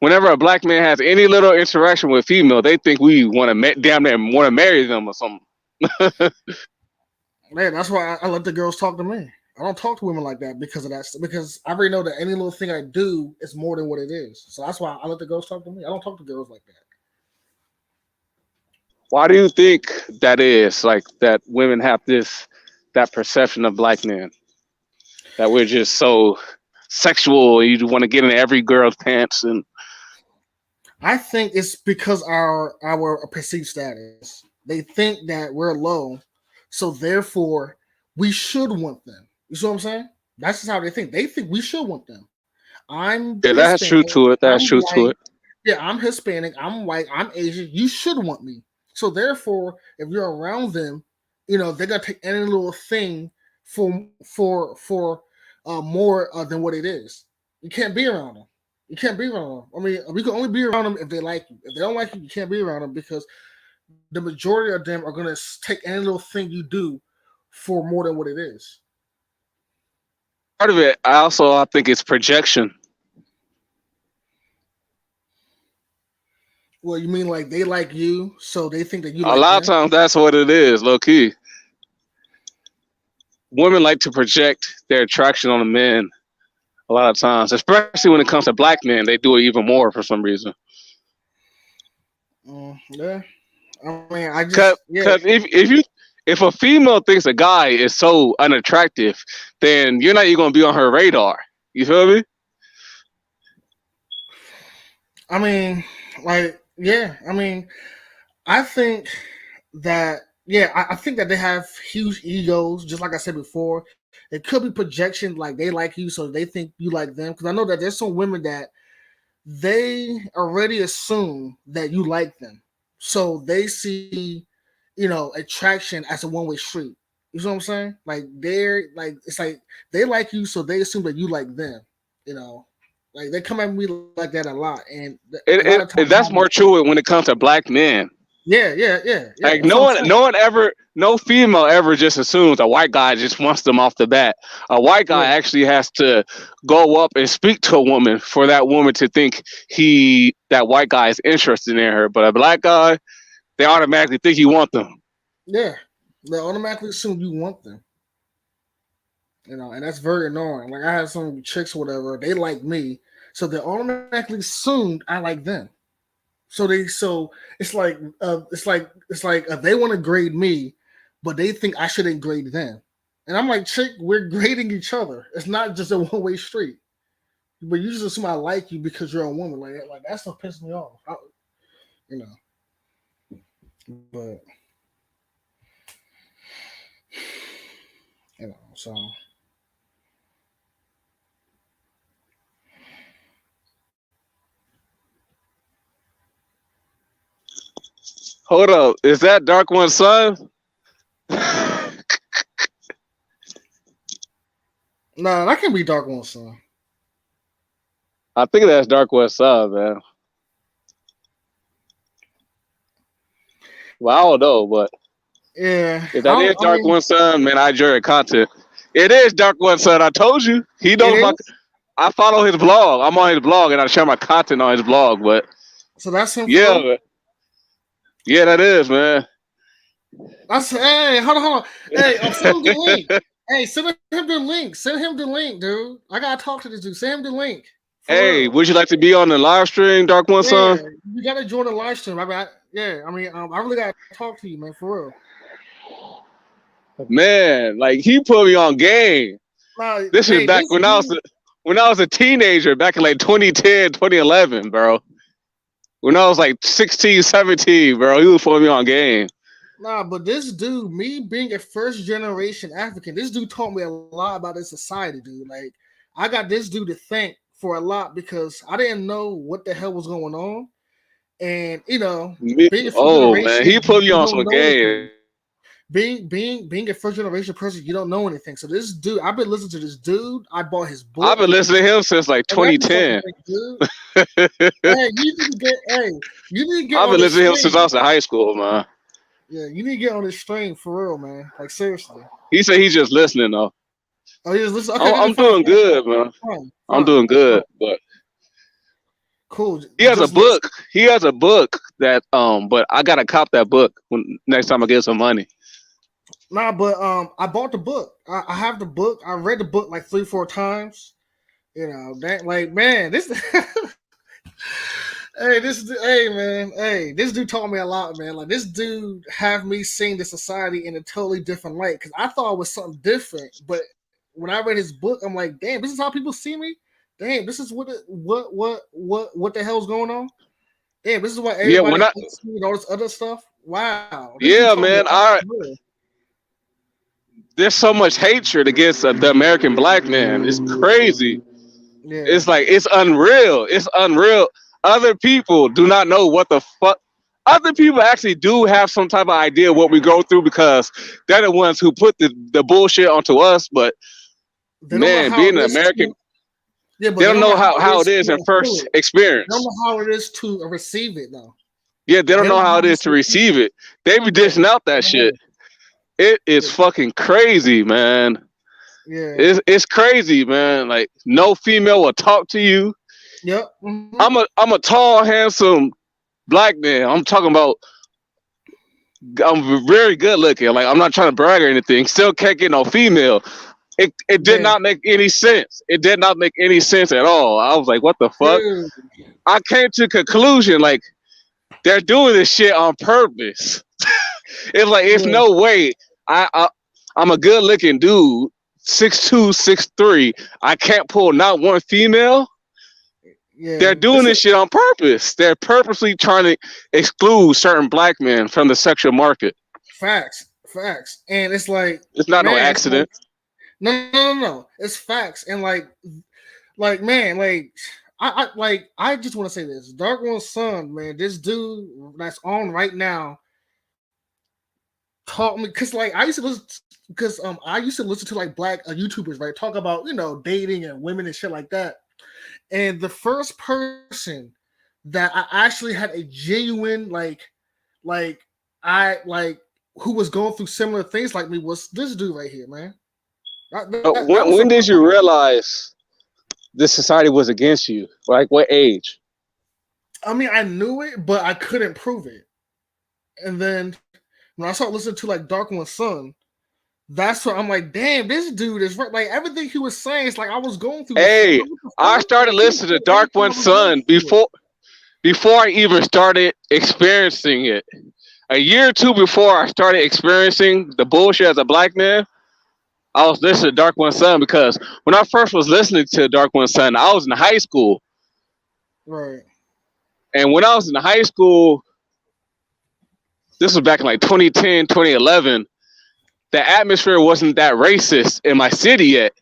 whenever a black man has any little interaction with female, they think we want to damn near want to marry them or something. Man, that's why I let the girls talk to me. I don't talk to women like that because of that. Because I already know that any little thing I do is more than what it is. So that's why I let the girls talk to me. I don't talk to girls like that. Why do you think that is? Like that women have that perception of black men that we're just so sexual. You want to get in every girl's pants and I think it's because our perceived status. They think that we're low, so therefore we should want them. You see what I'm saying? That's just how they think. They think we should want them. I'm yeah, that's true Hispanic. to it. That's I'm true to white. it. Yeah, I'm Hispanic. I'm white. I'm Asian. You should want me. So therefore, if you're around them, they're gonna take any little thing for more than what it is. You can't be around them. You can't be around them. I mean, we can only be around them if they like you. If they don't like you, you can't be around them because the majority of them are gonna take any little thing you do for more than what it is. Part of it, I think it's projection. Well, you mean like they like you, so they think that you A like lot of them? times, that's what it is, low key. Women like to project their attraction on the men. A lot of times, especially when it comes to black men, they do it even more for some reason. Yeah. I mean, I just Cause, yeah. cause if a female thinks a guy is so unattractive, then you're not even gonna be on her radar. You feel me? I mean, like yeah. I mean, I think that yeah. I think that they have huge egos, just like I said before. It could be projection, like they like you, so they think you like them. Because I know that there's some women that they already assume that you like them, so they see attraction as a one-way street. You know what I'm saying? Like they're like it's like they like you, so they assume that you like them. You know, like they come at me like that a lot, and a lot of times I'm That's more true when it comes to black men. yeah. Like That's what I'm saying. no female ever just assumes a white guy just wants them off the bat. A white guy Yeah, actually has to go up and speak to a woman for that woman to think that white guy is interested in her. But a black guy, they automatically think you want them. yeah. They automatically assume you want them. And that's very annoying. Like I have some chicks, or whatever, they like me, so they automatically assumed I like them. So it's like they want to grade me, but they think I shouldn't grade them. And I'm like, chick, we're grading each other. It's not just a one-way street. But you just assume I like you because you're a woman. Like that stuff pisses me off. You know. But so Hold up, is that Dark One's son? I nah, that can be Dark One's son. think that's Dark One's son, man. Well, I don't know, but Yeah, if that is I Dark mean, One's son, man, I enjoy your content. It is Dark One's son. I told you. He it knows my. is. I follow his blog. I'm on his blog and I share my content on his blog. But So that's him for yeah, real. yeah, that is, man. That's hey, hold on. Hey, send him the link. Hey, send him the link. Send him the link, dude. I gotta talk to this dude. Send him the link. For Hey, real. would you like to be on the live stream, Dark One Yeah, Son? you gotta join the live stream. I really gotta talk to you, man, for real. Man, like he put me on game. Nah, This is hey, back this dude. when I was a teenager, back in like 2010, 2011, bro. When I was like 16, 17, bro, he was putting me on game. Nah, but this dude, me being a first generation African, this dude taught me a lot about this society, dude. Like, I got this dude to thank for a lot because I didn't know what the hell was going on. And you know, Me, being a first oh man, he generation, put me you on don't some know game. anything. Being a first generation person, you don't know anything. So this dude, I've been listening to this dude. I bought his I've book been listening to him since like and everything, 2010. dude. Hey, you need to get I've on been this listening to him since I stream. was in high school, man. Yeah, you need to get on this stream for real, man. Like seriously. He said he's just listening though. Oh, yeah, listen. Okay, I'm fine, doing good, man. I'm fine. doing good, but Cool. he has a Just listen. book. He has a book that but I gotta cop that book when next time I get some money. Nah, but I bought the book. I have the book. I read the book like 3-4 times. You know that, like, man, this. Hey man, hey, this dude taught me a lot, man. Like this dude have me seeing the society in a totally different light because I thought it was something different, but when I read his book, I'm like, damn, this is how people see me. Damn, this is what the hell's going on. Damn, this is why Yeah, everybody when I hates me and all this other stuff. Wow, this dude yeah, taught me man, a lot. there's so much hatred against the American black man. It's crazy. Yeah, It's like it's unreal. It's unreal. Other people do not know what the fuck. Other people actually do have some type of idea what we go through because they're the ones who put the bullshit onto us. But they don't know man, how being it an is American, to. Yeah, but they they don't don't know know how it how it is is to in feel first it. They don't experience. know how it is to receive it though. Yeah, they They don't don't know know how how it it is is to to receive receive it. They be it. dishing out that shit. It is fucking crazy, man. Yeah. It's crazy, man. Like no female will talk to you. Yep. Mm-hmm. I'm a tall, handsome black man. I'm talking about I'm very good looking. Like I'm not trying to brag or anything. Still can't get no female. It did Yeah. not make any sense. It did not make any sense at all. I was like, what the fuck? Dude. I came to a conclusion like they're doing this shit on purpose. It's like it's Yeah. no way. I'm a good looking dude, 6'2", 6'3". I can't pull not one female. Yeah. They're doing this shit on purpose. They're purposely trying to exclude certain black men from the sexual market. Facts. And it's like, It's not no man, it's like, accident. no. It's facts. And like, man, I just want to say this. Dark One's son, man, this dude that's on right now taught me because like I used to listen because I used to listen to like black YouTubers, right? Talk about, you know, dating and women and shit like that. And the first person that I actually had a genuine like I like who was going through similar things like me was this dude right here, man. That was the When did first you one. realize this society was against you? Like what age? I mean, I knew it, but I couldn't prove it. And then when I started listening to like Dark One's Son, that's what I'm like, damn, this dude is right. Like everything he was saying, it's like I was going through this shit. Hey, Like, what the I fuck? started He was listening to saying Dark everything I One was going Sun through. before I even started experiencing it. A year or two before I started experiencing the bullshit as a black man, I was listening to Dark One Sun because when I first was listening to Dark One Sun, I was in high school. Right. And when I was in high school, this was back in like 2010, 2011, the atmosphere wasn't that racist in my city yet.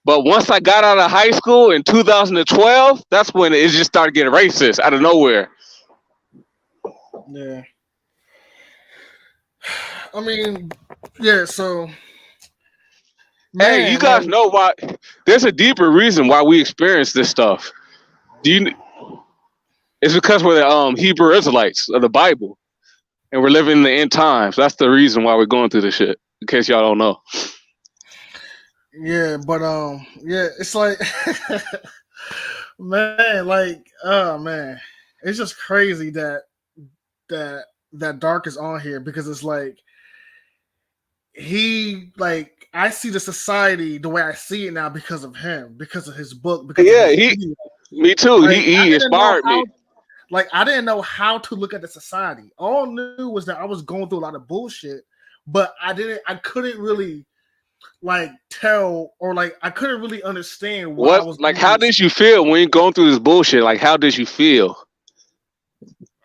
But once I got out of high school in 2012, that's when it just started getting racist out of nowhere. Yeah. I mean, yeah, so Hey, you man, guys like know why? There's a deeper reason why we experience this stuff. Do you? It's because we're the Hebrew Israelites of the Bible, and we're living in the end times. That's the reason why we're going through this shit. In case y'all don't know. yeah, but yeah, it's like man, like oh man. It's just crazy that Dark is on here because it's like he like I see the society the way I see it now because of him, because of his book, because of Yeah, his video. me too. Like I He didn't know inspired how me. like I didn't know how to look at the society. All I knew was that I was going through a lot of bullshit, but I couldn't really like tell or like I couldn't really understand why I What? was Like, going how through this. did you feel when you're going through this bullshit? Like, how did you feel?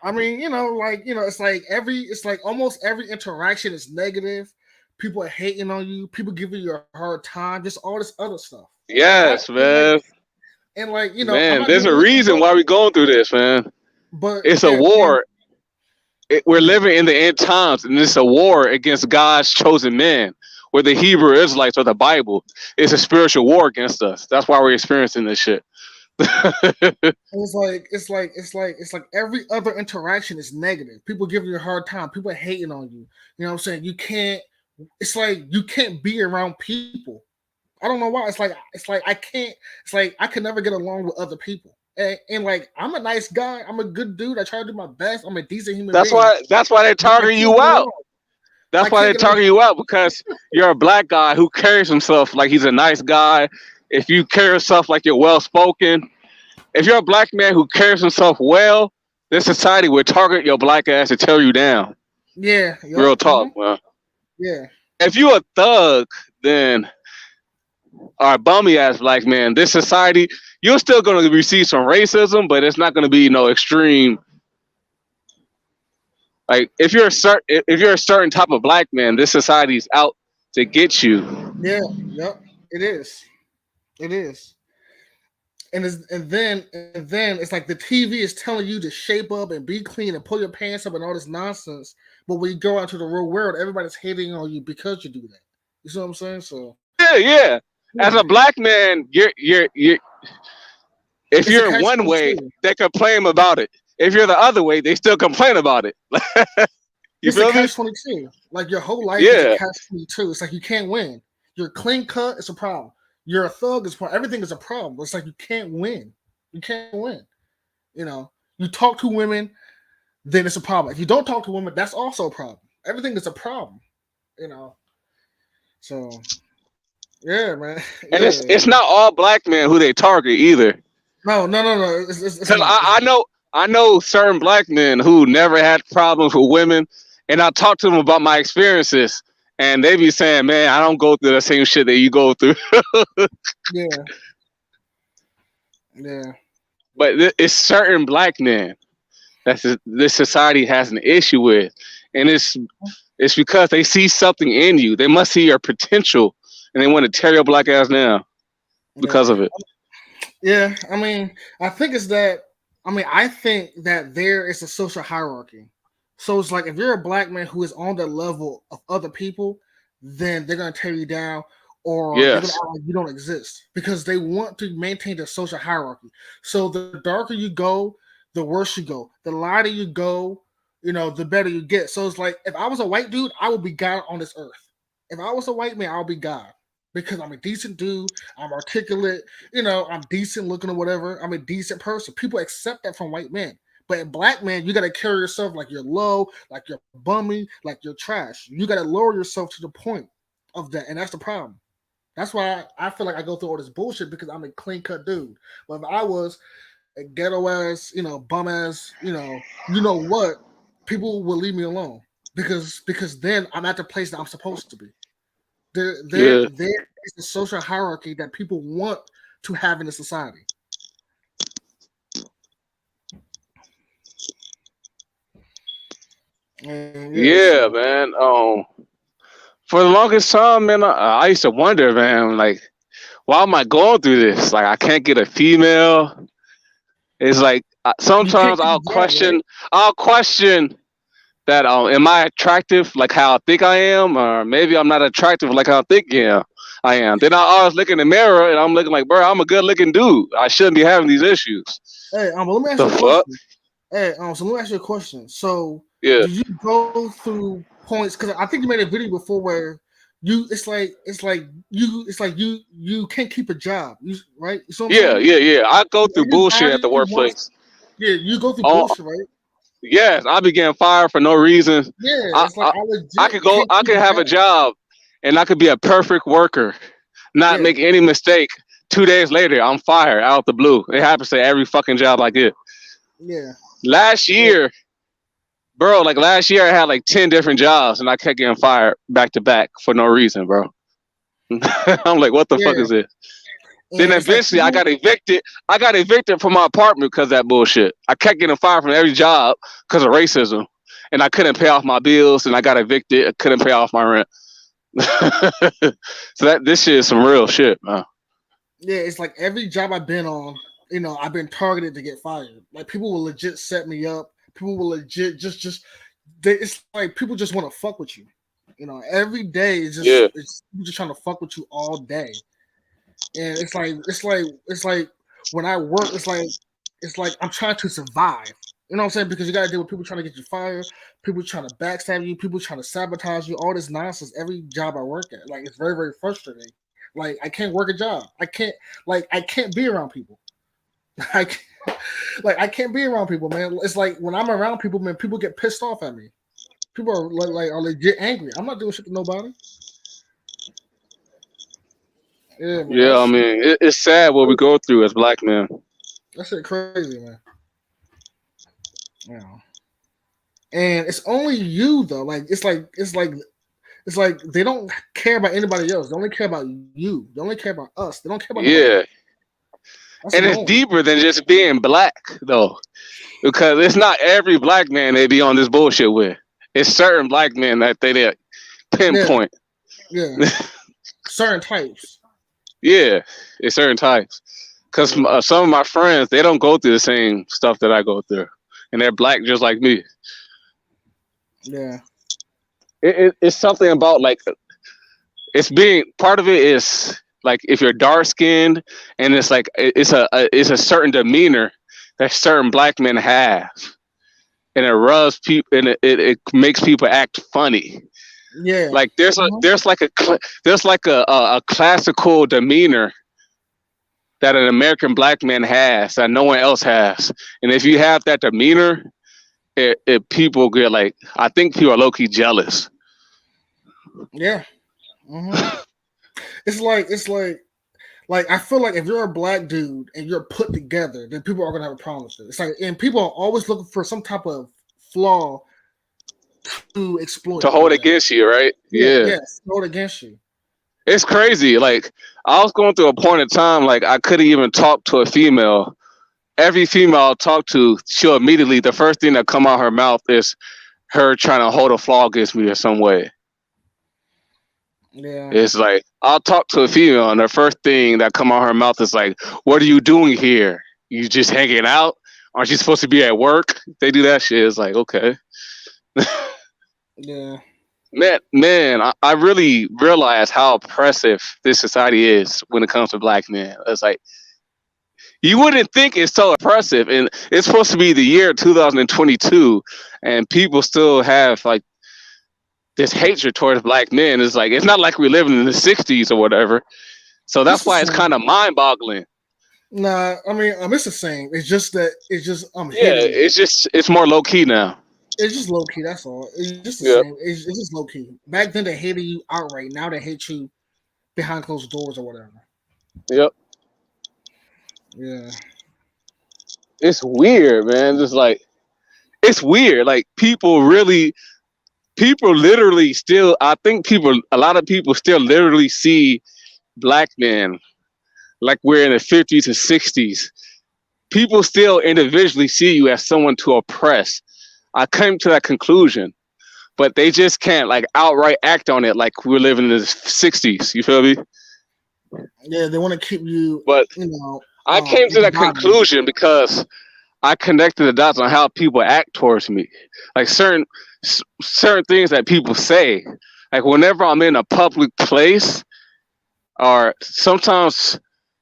I mean, it's like it's like almost every interaction is negative. People are hating on you, people giving you a hard time, just all this other stuff. And I Yes, man. and like, I'm Man, not there's gonna a lie, reason why we're going through this, man. But It's a yeah, war. We're yeah, living in the end times, and it's a war against God's chosen men. Where the Hebrew Israelites or the Bible, it's a spiritual war against us. That's why we're experiencing this shit. it's like every other interaction is negative. People giving you a hard time. People hating on you. You know what I'm saying? You can't. It's like you can't be around people. I don't know why. It's like I can't. It's like I can never get along with other people. And like I'm a nice guy. I'm a good dude. I try to do my best. I'm a decent human that's being. why. That's why they But I target can't you get out. along. I That's why can't they get along. target you out because you're a black guy who carries himself like he's a nice guy. If you carry yourself like you're well spoken, if you're a black man who carries himself well, this society will target your black ass to tear you down. Yeah. Real Yup. talk, man. Yeah. If you a thug, then or a bummy ass black man, this society, you're still gonna receive some racism, but it's not gonna be no extreme. Like if you're a certain type of black man, this society's out to get you. Yeah. Yup. It is. It is. And then it's like the TV is telling you to shape up and be clean and pull your pants up and all this nonsense. But when you go out to the real world, everybody's hating on you because you do that. You see what I'm saying? So Yeah, yeah. As yeah, a black man, you're if it's a you're catch one twenty way, two. they complain about it. If you're the other way, they still complain about it. You It's a feel me? catch 22. Like your whole life is a Yeah. catch 22. It's like you can't win. You're clean cut, it's a problem. You're a thug, it's a problem. Everything is a problem. It's like you can't win. You can't win. You know, you talk to women, then it's a problem. If you don't talk to women, that's also a problem. Everything is a problem. You know. So yeah, man. And Yeah. it's not all black men who they target either. No. It's Cause not. It's not. I know certain black men who never had problems with women, and I talk to them about my experiences, and they be saying, "Man, I don't go through the same shit that you go through." Yeah. Yeah. But it's certain black men that this society has an issue with, and it's because they see something in you. They must see your potential, and they want to tear your black ass down because Yeah. of it. Yeah. I think that there is a social hierarchy. So it's like if you're a black man who is on the level of other people, then they're gonna tear you down or they're gonna Yes. act like you don't exist because they want to maintain the social hierarchy. So the darker you go, the worse you go. The lighter you go, the better you get. So it's like if I was a white dude, I would be God on this earth. If I was a white man, I'll be God because I'm a decent dude. I'm articulate. I'm decent looking or whatever. I'm a decent person. People accept that from white men. But in black man, you gotta carry yourself like you're low, like you're bummy, like you're trash. You gotta lower yourself to the point of that, and that's the problem. That's why I feel like I go through all this bullshit because I'm a clean cut dude. But if I was a ghetto ass, bum ass, you know what, people will leave me alone because then I'm at the place that I'm supposed to be. Yeah. There is a social hierarchy that people want to have in a society. And yeah, Yeah, so man. For the longest time, man, I used to wonder, man, like, why am I going through this? Like, I can't get a female. It's like you can't sometimes keep a job, right? I'll question that. Am I attractive like how I think I am, or maybe I'm not attractive like how I think I am. Then I always look in the mirror and I'm looking like, bro, I'm a good looking dude. I shouldn't be having these issues. Hey, let me ask The you a fuck? question. Hey, so let me ask you a question. So, Yeah, did you go through points? Because I think you made a video before where you can't keep a job, right? You see what I'm saying? yeah. I go through bullshit at Everybody the wants, workplace. yeah, you go through Oh, bullshit, right? yes, I be getting fired for no reason. Yeah, I, it's like I I I legit could go. can't I keep could a have a job. job, and I could be a perfect worker, not Yeah, make any mistake. 2 days later, I'm fired out the blue. It happens to every fucking job like it. yeah, Last yeah, year, bro, like last year, I had like 10 different jobs, and I kept getting fired back to back for no reason, bro. I'm like, what the fuck yeah. is this? Then And it's like eventually, I got evicted. I got evicted from my apartment because of that bullshit. I kept getting fired from every job because of racism, and I couldn't pay off my bills, and I got evicted. I couldn't pay off my rent. So this shit is some real shit, man. yeah, it's like every job I've been on, I've been targeted to get fired. Like people will legit set me up. People will legit it's like people just want to fuck with you. Every day it's people just trying to fuck with you all day. And it's like when I work, it's like I'm trying to survive. You know what I'm saying? Because you gotta deal with people trying to get you fired, people trying to backstab you, people trying to sabotage you, all this nonsense every job I work at. Like it's very, very frustrating. Like I can't work a job. I can't be around people. I can't be around people, man. It's like when I'm around people, man, people get pissed off at me. People are legit angry. I'm not doing shit to nobody. Yeah, man. Yeah, I mean, it's sad what we go through as black men. That shit crazy, man. Yeah. And it's only you though. Like it's like they don't care about anybody else. They only care about you. They only care about us. They don't care about nobody else. That's And it's annoying. deeper than just being black though, because it's not every black man they be on this bullshit with. It's certain black men that they pinpoint. Yeah. Certain types. Yeah, it's certain types. Because some of my friends, they don't go through the same stuff that I go through, and they're black just like me. Yeah. It's something about like it's being part of it is like if you're dark skinned, and it's like it's a certain demeanor that certain black men have, and it rubs people, and it makes people act funny. Yeah. Like there's like a classical demeanor that an American black man has that no one else has, and if you have that demeanor, it people get like, I think people are low key jealous. Yeah. Mm-hmm. It's like I feel like if you're a black dude and you're put together, then people are gonna have a problem with it. It's like, and people are always looking for some type of flaw to exploit, To hold against you, right? Yeah. Yes, hold against you. It's crazy. Like I was going through a point in time, like I couldn't even talk to a female. Every female I talk to, she'll immediately, the first thing that come out her mouth is her trying to hold a flaw against me in some way. Yeah. It's like I'll talk to a female, and the first thing that come out her mouth is like, "What are you doing here? You just hanging out? Aren't you supposed to be at work?" They do that shit. It's like, okay. Yeah. Man, I really realize how oppressive this society is when it comes to black men. It's like you wouldn't think it's so oppressive, and it's supposed to be the year 2022, and people still have like this hatred towards black men. It's like it's not like we're living in the 60s or whatever. So that's why it's kind of mind-boggling. Nah, I mean, it's the same. It's just that Yeah, it's more low key now. It's just low key. That's all. It's just the same. It's just low key. Back then they hated you outright. Now they hate you behind closed doors or whatever. Yep. Yeah. It's weird, man. Just like it's weird. Like people literally still. I think a lot of people still literally see black men like we're in the 50s and 60s. People still individually see you as someone to oppress. I came to that conclusion, but they just can't like outright act on it like we're living in the 60s. You feel me? Yeah, they want to keep you. But I came to that conclusion because I connected the dots on how people act towards me, like certain things that people say. Like whenever I'm in a public place, or sometimes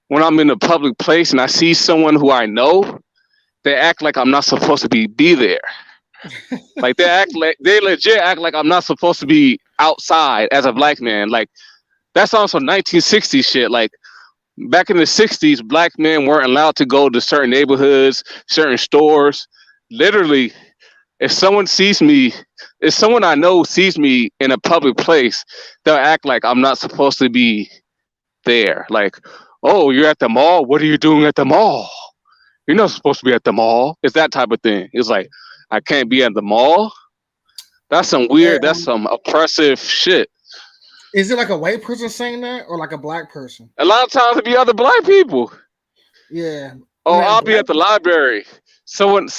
when I'm in a public place and I see someone who I know, they act like I'm not supposed to be there. Like they legit act like I'm not supposed to be outside as a black man. Like that's also 1960s shit. Like back in the 60s, black men weren't allowed to go to certain neighborhoods, certain stores. Literally, if someone I know sees me in a public place, they'll act like I'm not supposed to be there. Like, oh, you're at the mall? What are you doing at the mall? You're not supposed to be at the mall. It's that type of thing. It's like, I can't be at the mall? That's some weird, that's some oppressive shit. Is it like a white person saying that or like a black person? A lot of times it be other black people. Yeah. Oh, I'll be at the library. Someone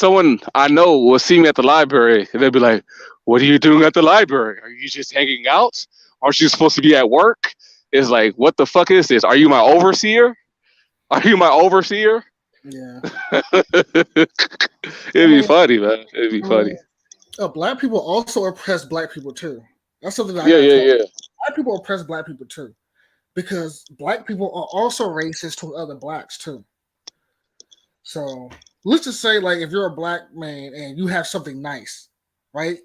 I know will see me at the library, and they'll be like, "What are you doing at the library? Are you just hanging out? Aren't you supposed to be at work?" It's like, what the fuck is this? Are you my overseer? Are you my overseer? Yeah. I It'd be mean, funny, man. It'd be I funny. mean, black people also oppress black people too. That's something that I Yeah, gotta yeah, talk. yeah. Black people oppress black people too, because black people are also racist to other blacks too. So let's just say, like, if you're a black man and you have something nice, right?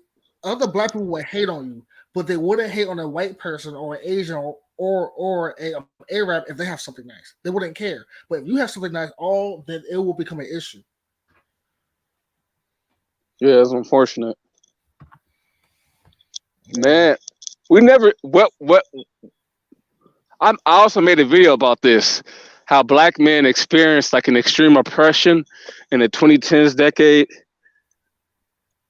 Other black people would hate on you, but they wouldn't hate on a white person or an Asian or a Arab if they have something nice. They wouldn't care. But if you have something nice, all then it will become an issue. Yeah, it's unfortunate. Yeah. Man, we never what I also made a video about this, how black men experienced like an extreme oppression in the 2010s decade.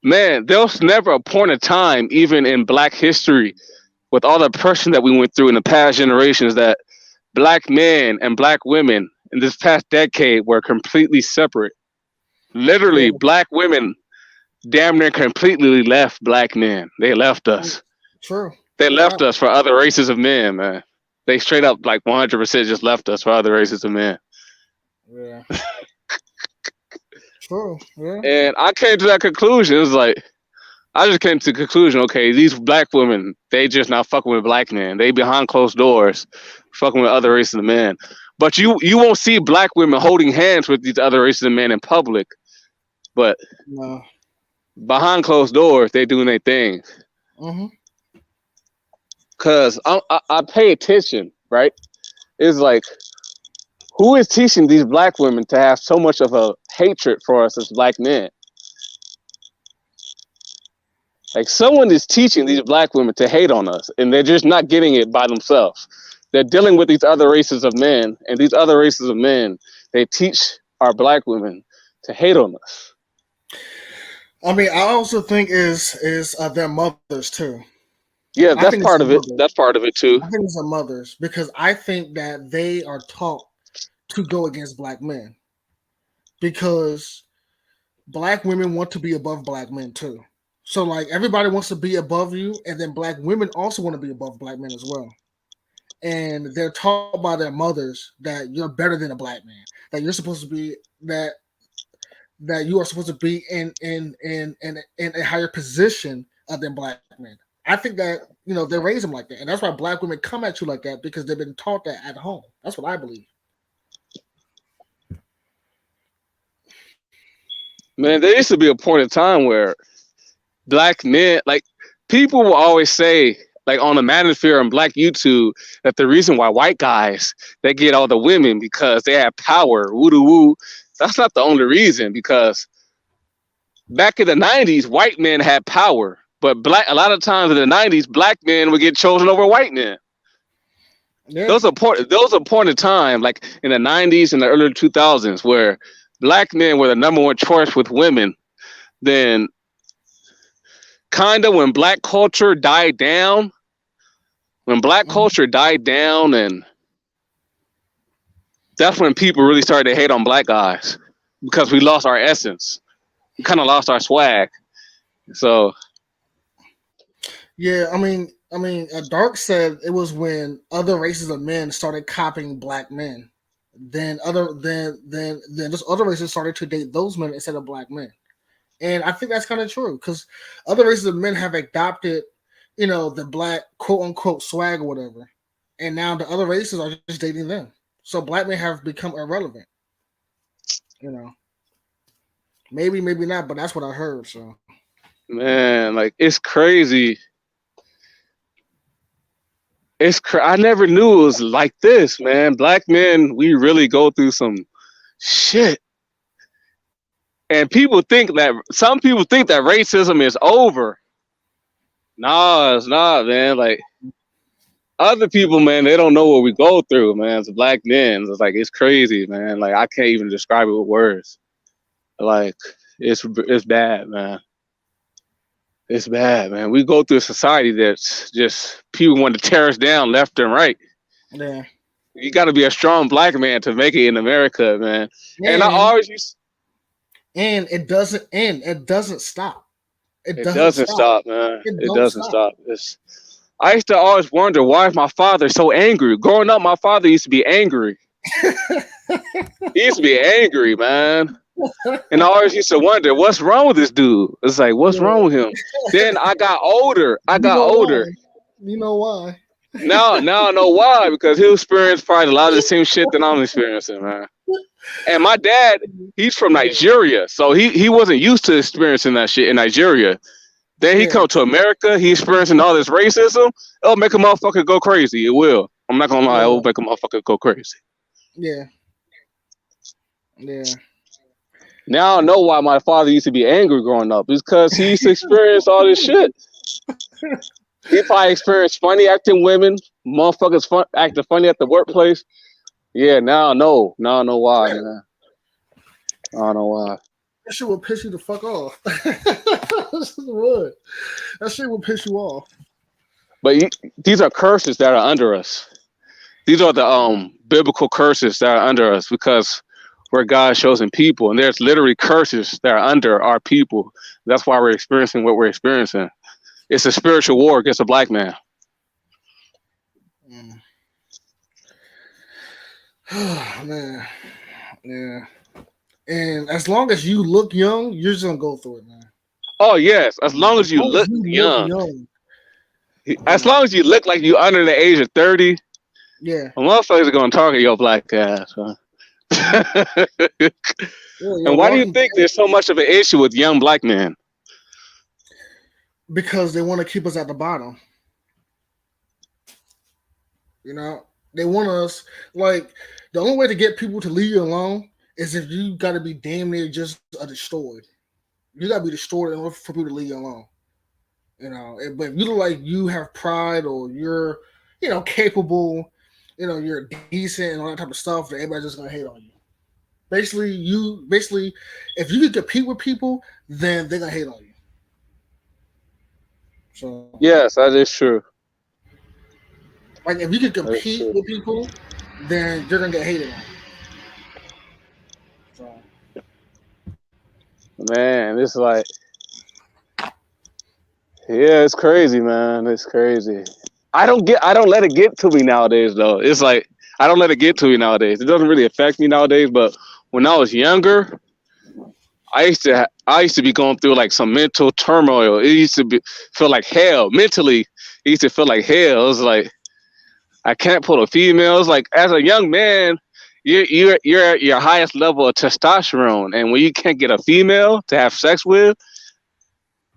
Man, there was never a point of time, even in black history, with all the oppression that we went through in the past generations, that black men and black women in this past decade were completely separate. Yeah. Literally, black women damn near completely left black men. They left us. True. They left Fact. us for other races of men, man. They straight up like 100% just left us for other races of men. Yeah. True. Yeah. And I came to that conclusion. It was like, I just came to the conclusion, okay, these black women, they just not fucking with black men. They behind closed doors, fucking with other races of men. But you won't see black women holding hands with these other races of men in public. But No. behind closed doors, they doing their thing. Mm-hmm. Cause I pay attention, right? It's like, who is teaching these black women to have so much of a hatred for us as black men? Like, someone is teaching these black women to hate on us, and they're just not getting it by themselves. They're dealing with these other races of men, and these other races of men, they teach our black women to hate on us. I mean, I also think is their mothers too. Yeah, I that's think it's part their of it. mothers. That's part of it too. I think it's their mothers because I think that they are taught to go against black men because black women want to be above black men too. So like everybody wants to be above you, and then black women also want to be above black men as well. And they're taught by their mothers that you're better than a black man, that you're supposed to be that you are supposed to be in a higher position than black men. I think that they raise them like that, and that's why black women come at you like that because they've been taught that at home. That's what I believe. Man, there used to be a point in time where black men, like, people will always say, like, on the manosphere and black YouTube, that the reason why white guys, they get all the women because they have power, woo doo woo. That's not the only reason, because back in the 90s, white men had power, but a lot of times in the 90s, black men would get chosen over white men. Yeah. Those are a point of time, like in the 90s and the early 2000s, where black men were the number one choice with women. Then, kind of when black culture died down, and that's when people really started to hate on black guys because we lost our essence. We kind of lost our swag. So Yeah, Dark said it was when other races of men started copying black men. Then just other races started to date those men instead of black men. And I think that's kind of true because other races of men have adopted, the black quote unquote swag or whatever. And now the other races are just dating them. So black men have become irrelevant. Maybe, maybe not, but that's what I heard. So man, like, it's crazy. I never knew it was like this, man. Black men, we really go through some shit. And some people think that racism is over. Nah, it's not, man. Like, other people, man, they don't know what we go through, man. As black men, it's like, it's crazy, man. Like, I can't even describe it with words. Like, it's bad, man. It's bad, man. We go through a society that's just people want to tear us down left and right. yeah. You got to be a strong black man to make it in America, man. And I And always used. and it doesn't end. It doesn't stop. It doesn't stop, man. It It don't doesn't stop. stop. I used to always wonder, why is my father so angry? Growing up, my father used to be angry. He used to be angry, man. And I always used to wonder, what's wrong with this dude? It's like, what's Yeah. wrong with him? Then I got older. You know why? You know why? Now I know why, because he experienced probably a lot of the same shit that I'm experiencing, man. And my dad, he's from Nigeria, so he wasn't used to experiencing that shit in Nigeria. Then he come to America, he experiencing all this racism. It'll make a motherfucker go crazy. It will. I'm not gonna lie, it will make a motherfucker go crazy. Yeah. Yeah. Now I know why my father used to be angry growing up. It's because he used to experience all this shit. He probably experienced funny acting women, motherfuckers acting funny at the workplace. Yeah, now I know. Now I know why, man. I don't know why. That shit will piss you the fuck off. That shit will piss you off. But these are curses that are under us. These are the biblical curses that are under us because we're God's chosen people, and there's literally curses that are under our people. That's why we're experiencing what we're experiencing. It's a spiritual war against a black man. Man, yeah. And as long as you look young, you're just gonna go through it, man. Oh yes, as long as you look young. As long as you look like you're under the age of 30, yeah, motherfuckers are gonna target your black ass. Huh? And why do you think there's so much of an issue with young black men? Because they want to keep us at the bottom. You know, they want us, like, the only way to get people to leave you alone is if you got to be damn near just destroyed. You got to be destroyed in order for people to leave you alone. You know, but if you look like you have pride or you're, capable, you're decent and all that type of stuff, then everybody's just going to hate on you. Basically, if you can compete with people, then they're going to hate on you. So yes, that is true. Like, if you can compete with people, then you're gonna get hated on. So. Man, it's like, yeah, it's crazy, man. It's crazy. I don't let it get to me nowadays, though. It's like I don't let it get to me nowadays. It doesn't really affect me nowadays. But when I was younger, I used to be going through like some mental turmoil. It used to feel like hell mentally. It used to feel like hell. It was like I can't pull a female. It's like as a young man, you're at your highest level of testosterone, and when you can't get a female to have sex with,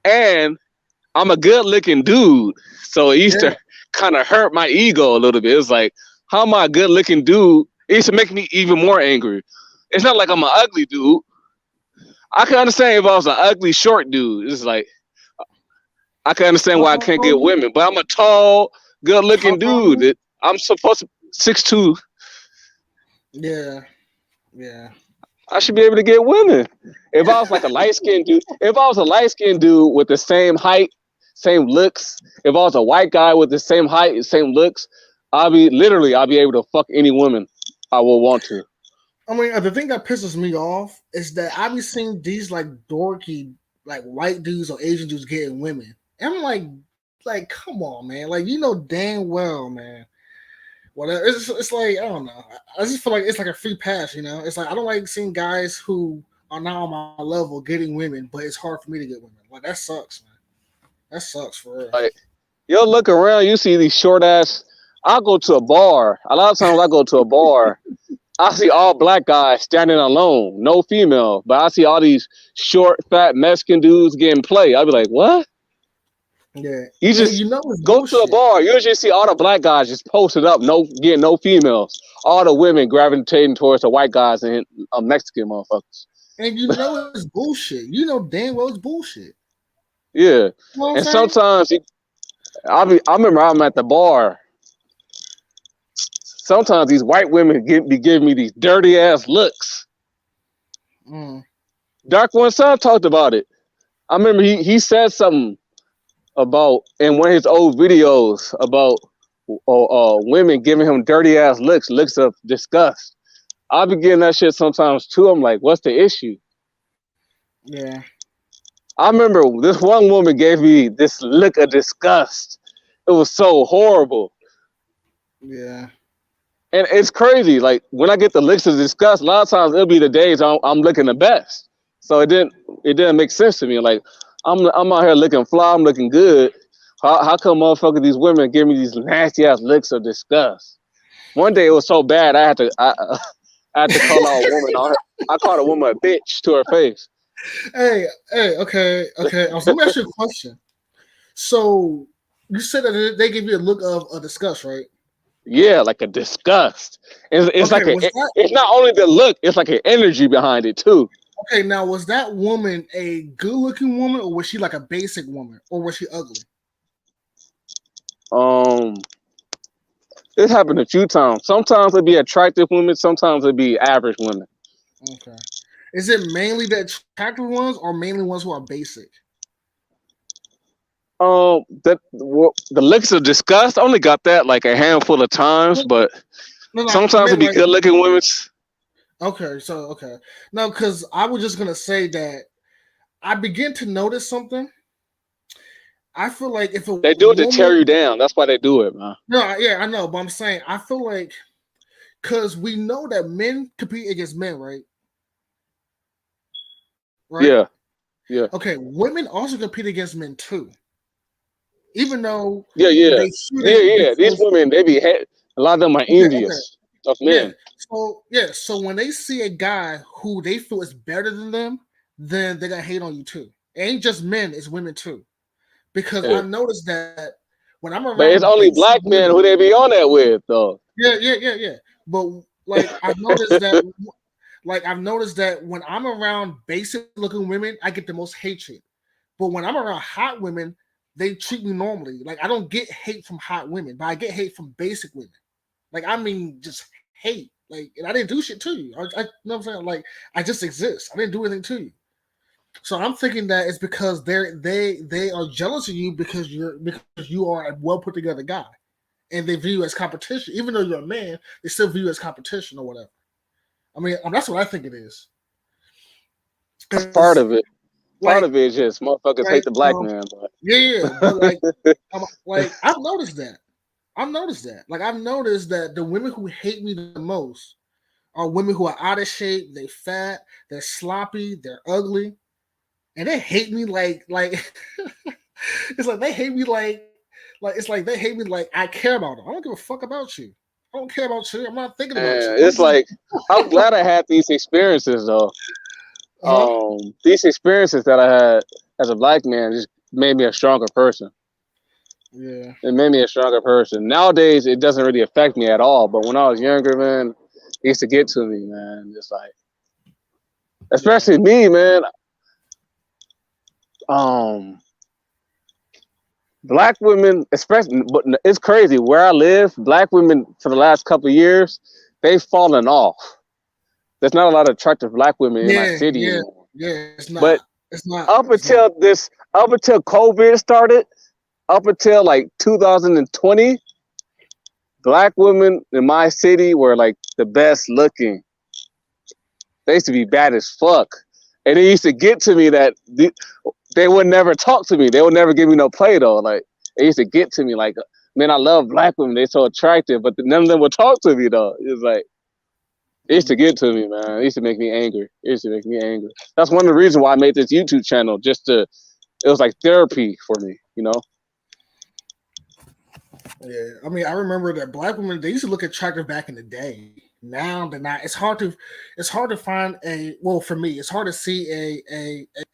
and I'm a good looking dude, so it used to kind of hurt my ego a little bit. It's like, how am I a good looking dude? It used to make me even more angry. It's not like I'm an ugly dude. I can understand if I was an ugly short dude. It's like I can understand why I can't get women, but I'm a tall, good looking dude. I'm supposed to 6'2". Yeah. I should be able to get women. If I was like a light skinned dude, with the same height, same looks, if I was a white guy with the same height, same looks, I'll be able to fuck any woman I will want to. I mean, the thing that pisses me off is that I be seeing these like dorky, like white dudes or Asian dudes getting women. And I'm like, come on, man. Like, damn well, man. Whatever. It's like, I don't know. I just feel like it's like a free pass, It's like I don't like seeing guys who are not on my level getting women, but it's hard for me to get women. Like, that sucks, man. That sucks for real. Like, you'll look around, you see these short ass. I'll go to a bar. A lot of times I go to a bar. I see all black guys standing alone, no female, but I see all these short, fat Mexican dudes getting play. I'll be like, what? Yeah. You just go to a bar. You usually see all the black guys just posted up, getting no females. All the women gravitating towards the white guys and Mexican motherfuckers. And it's bullshit. Damn well it's bullshit. Yeah. And sometimes I remember I'm at the bar. Sometimes these white women be giving me these dirty ass looks. Dark One Son talked about it. I remember he said something about in one of his old videos about women giving him dirty ass looks of disgust. I'll be getting that shit sometimes too. I'm like, what's the issue? Yeah. I remember this one woman gave me this look of disgust. It was so horrible. Yeah. And it's crazy. Like when I get the licks to discuss, a lot of times it'll be the days I'm looking the best. So it didn't make sense to me. Like I'm out here looking fly, I'm looking good. How come motherfucker these women give me these nasty ass licks of disgust? One day it was so bad I had to call out a woman. I called a woman a bitch to her face. Hey, okay. So let me ask you a question. So you said that they give you a look of a disgust, right? Yeah, like a disgust. It's Okay, like was that it's not only the look, it's like an energy behind it too. okay? Now, was that woman a good-looking woman, or was she like a basic woman, or was she ugly? Um, it happened a few times. Sometimes it'd be attractive women, sometimes it'd be average women. Okay. Is it mainly the attractive ones, or mainly ones who are basic? The licks of disgust I only got that like a handful of times, No, but no, I sometimes meant it'd be like good looking women. okay. So okay, no, because I was just gonna say that I begin to notice something. I feel like if a They do it to tear woman, you down. That's why they do it, man. no, yeah, I know, but I'm saying I feel like because we know that men compete against men, right? Right? Yeah, yeah, Okay, women also compete against men too, even though yeah, yeah, they yeah, shouldn't yeah. These because women, a lot of them are okay, envious of yeah. men. So when they see a guy who they feel is better than them, then they're gonna hate on you too. It ain't just men, it's women too. Because Yeah. I noticed that when I'm But it's around only basic black men women, who they be on that with, though. yeah. But like I've noticed that when I'm around basic looking women, I get the most hatred. But when I'm around hot women, they treat me normally. Like I don't get hate from hot women, but I get hate from basic women. Like I mean, just hate. Like, and I didn't do shit to you. You know what I'm saying? Like I just exist. I didn't do anything to you. So I'm thinking that it's because they are jealous of you because you are a well put together guy, and they view you as competition. Even though you're a man, they still view you as competition or whatever. I mean, that's what I think it is. That's part Because of it. Part like of it is just motherfuckers hate like the black man, yeah, but but like I've noticed that. I've noticed that. Like I've noticed that the women who hate me the most are women who are out of shape, they fat, they're sloppy, they're ugly, and they hate me like it's like they hate me like it's like they hate me like I care about them. I don't give a fuck about you. I don't care about you. I'm not thinking about you. man, I'm it's just like I'm glad I had these experiences though. uh These experiences that I had as a black man just made me a stronger person. yeah. It made me a stronger person. Nowadays, it doesn't really affect me at all. But when I was younger, man, it used to get to me, man. Just like, Yeah. especially me, man. Um, Black women, especially, but it's crazy. Where I live, black women for the last couple of years, they've fallen off. There's not a lot of attractive black women in my Yeah, city yeah, anymore. yeah. It's not. But It's not. up It's not. until this, up until COVID started, up until like 2020, black women in my city were like the best looking. They used to be bad as fuck. And it used to get to me that they would never talk to me. They would never give me no play though. Like it used to get to me like, man, I love black women. They're so attractive, but none of them would talk to me though. It's like it used to Mm, get to me, man. It used to make me angry. It used to make me angry. That's one of the reasons why I made this YouTube channel. Just to, it was like therapy for me, you know. yeah. I mean, I remember that black women they used to look attractive back in the day. Now they're not. It's hard to find a well for me. It's hard to see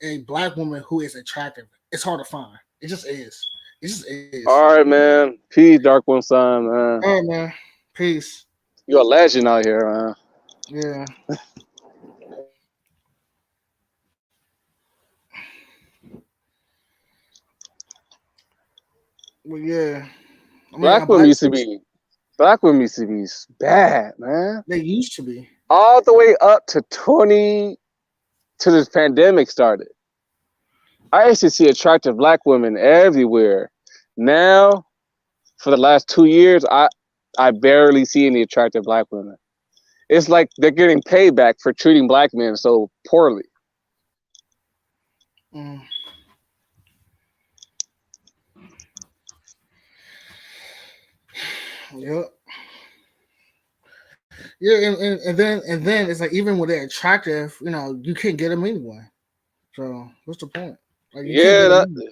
a black woman who is attractive. It's hard to find. It just is. It just is. All right, man. Peace, Dark One Son, man. All right, man. Peace. You're a legend out here, man. Yeah. Well, yeah. I mean, Black a women black used to sis, be Black women used to be bad, man. they used to be. All the way up to 20 till this pandemic started. I used to see attractive black women everywhere. Now, for the last 2 years, I barely see any attractive black women. It's like they're getting payback for treating black men so poorly. Mm, yep. Yeah, and then it's like even when they're attractive, you can't get them anyway. So what's the point? Like you can't Yeah, get them anyway.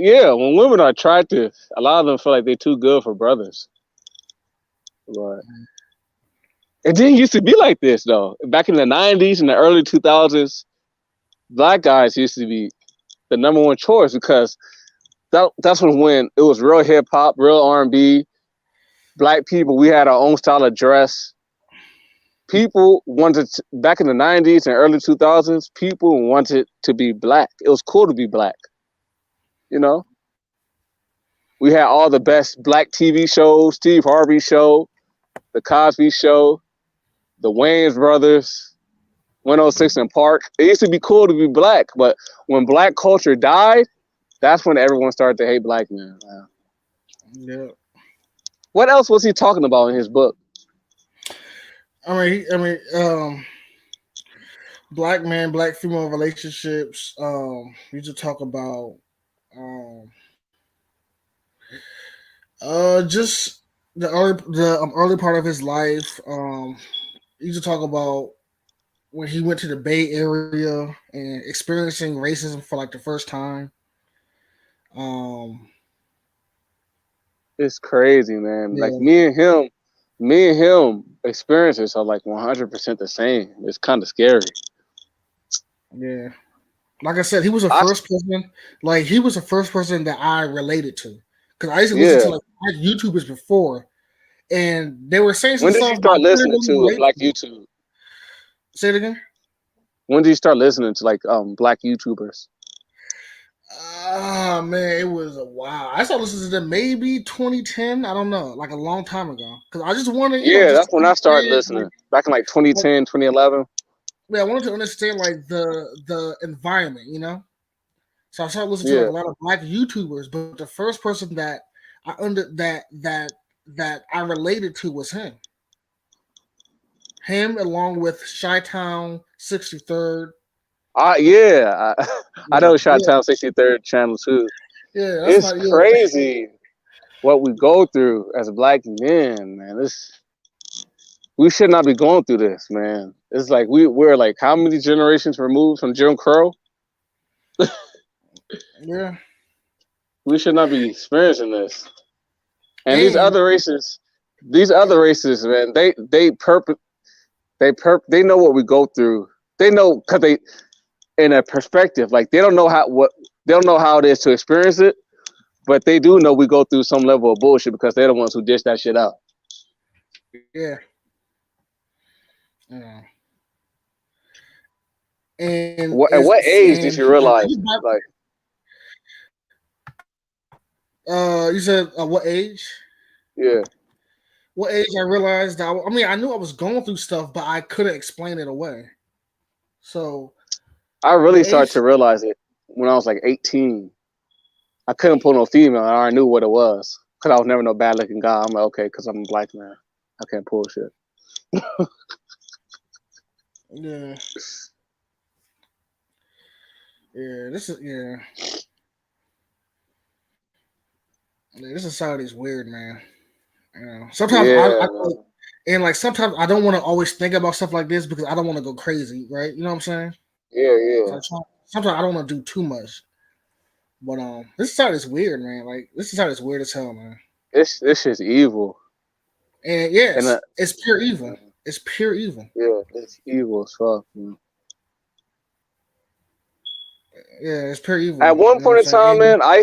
yeah. When women are attractive, a lot of them feel like they're too good for brothers. But it didn't used to be like this though. Back in the '90s and the early 2000s, black guys used to be the number one choice because that's when it was real hip hop, real R&B. Black people, we had our own style of dress. People wanted back in the '90s and early 2000s. People wanted to be black. It was cool to be black. You know, we had all the best black TV shows: Steve Harvey Show, The Cosby Show, The Wayans Brothers, 106 in Park. It used to be cool to be black, but when black culture died, that's when everyone started to hate black men. Yeah. What else was he talking about in his book? Black man, black female relationships. We just talk about um, just the early part of his life. You just talk about when he went to the Bay Area and experiencing racism for like the first time. Um, It's crazy, man. Like yeah, me and him experiences are like 100% the same. It's kind of scary. yeah. Like I said, he was the I first person. Like he was the first person that I related to because I used to listen to Yeah. like YouTubers before, and they were saying some When did you stuff, but I start couldn't listening really to relate Black to it. YouTube? Say it again. When did you start listening to like Black YouTubers? Ah man, it was a while. I started listening to them maybe 2010. I don't know, like a long time ago. Because I just wanted, Yeah, just to that's when I started understand, like, listening. Back in like like 2010, 2011. yeah, I wanted to understand like the environment, So I started listening to like Yeah. a lot of black YouTubers, but the first person that I under that I related to was him. Him along with Chi Town 63rd. I Yeah, know Shot yeah, Town 63rd channel too. yeah. That's It's my yeah, crazy what we go through as black men, man. We should not be going through this, man. It's like we're like how many generations removed from Jim Crow? yeah. We should not be experiencing this. And And these other races, man, they know what we go through. They know because they in a perspective, like they don't know how it is to experience it, but they do know we go through some level of bullshit because they're the ones who dish that shit out. yeah, yeah. And At what it's age did you and realize, like, you said what age? yeah, What age I realized that I mean I knew I was going through stuff, but I couldn't explain it away. So I really the started age, to realize it when I was like 18. I couldn't pull no female. I already knew what it was because I was never no bad looking guy. I'm like, okay, because I'm a black man, I can't pull shit. yeah, yeah. This is yeah. Yeah, this society is weird, man. Sometimes I Yeah, like, man. and like sometimes I don't want to always think about stuff like this because I don't want to go crazy, right? You know what I'm saying? Yeah, So yeah. sometimes I don't want to do too much. But this society is weird, man. Like this society is weird as hell, man. This shit's evil, And and yes, it's pure evil. It's pure evil. yeah, it's evil as fuck. Man. Yeah, it's pure evil. At one You know what point I'm in time, saying? man, I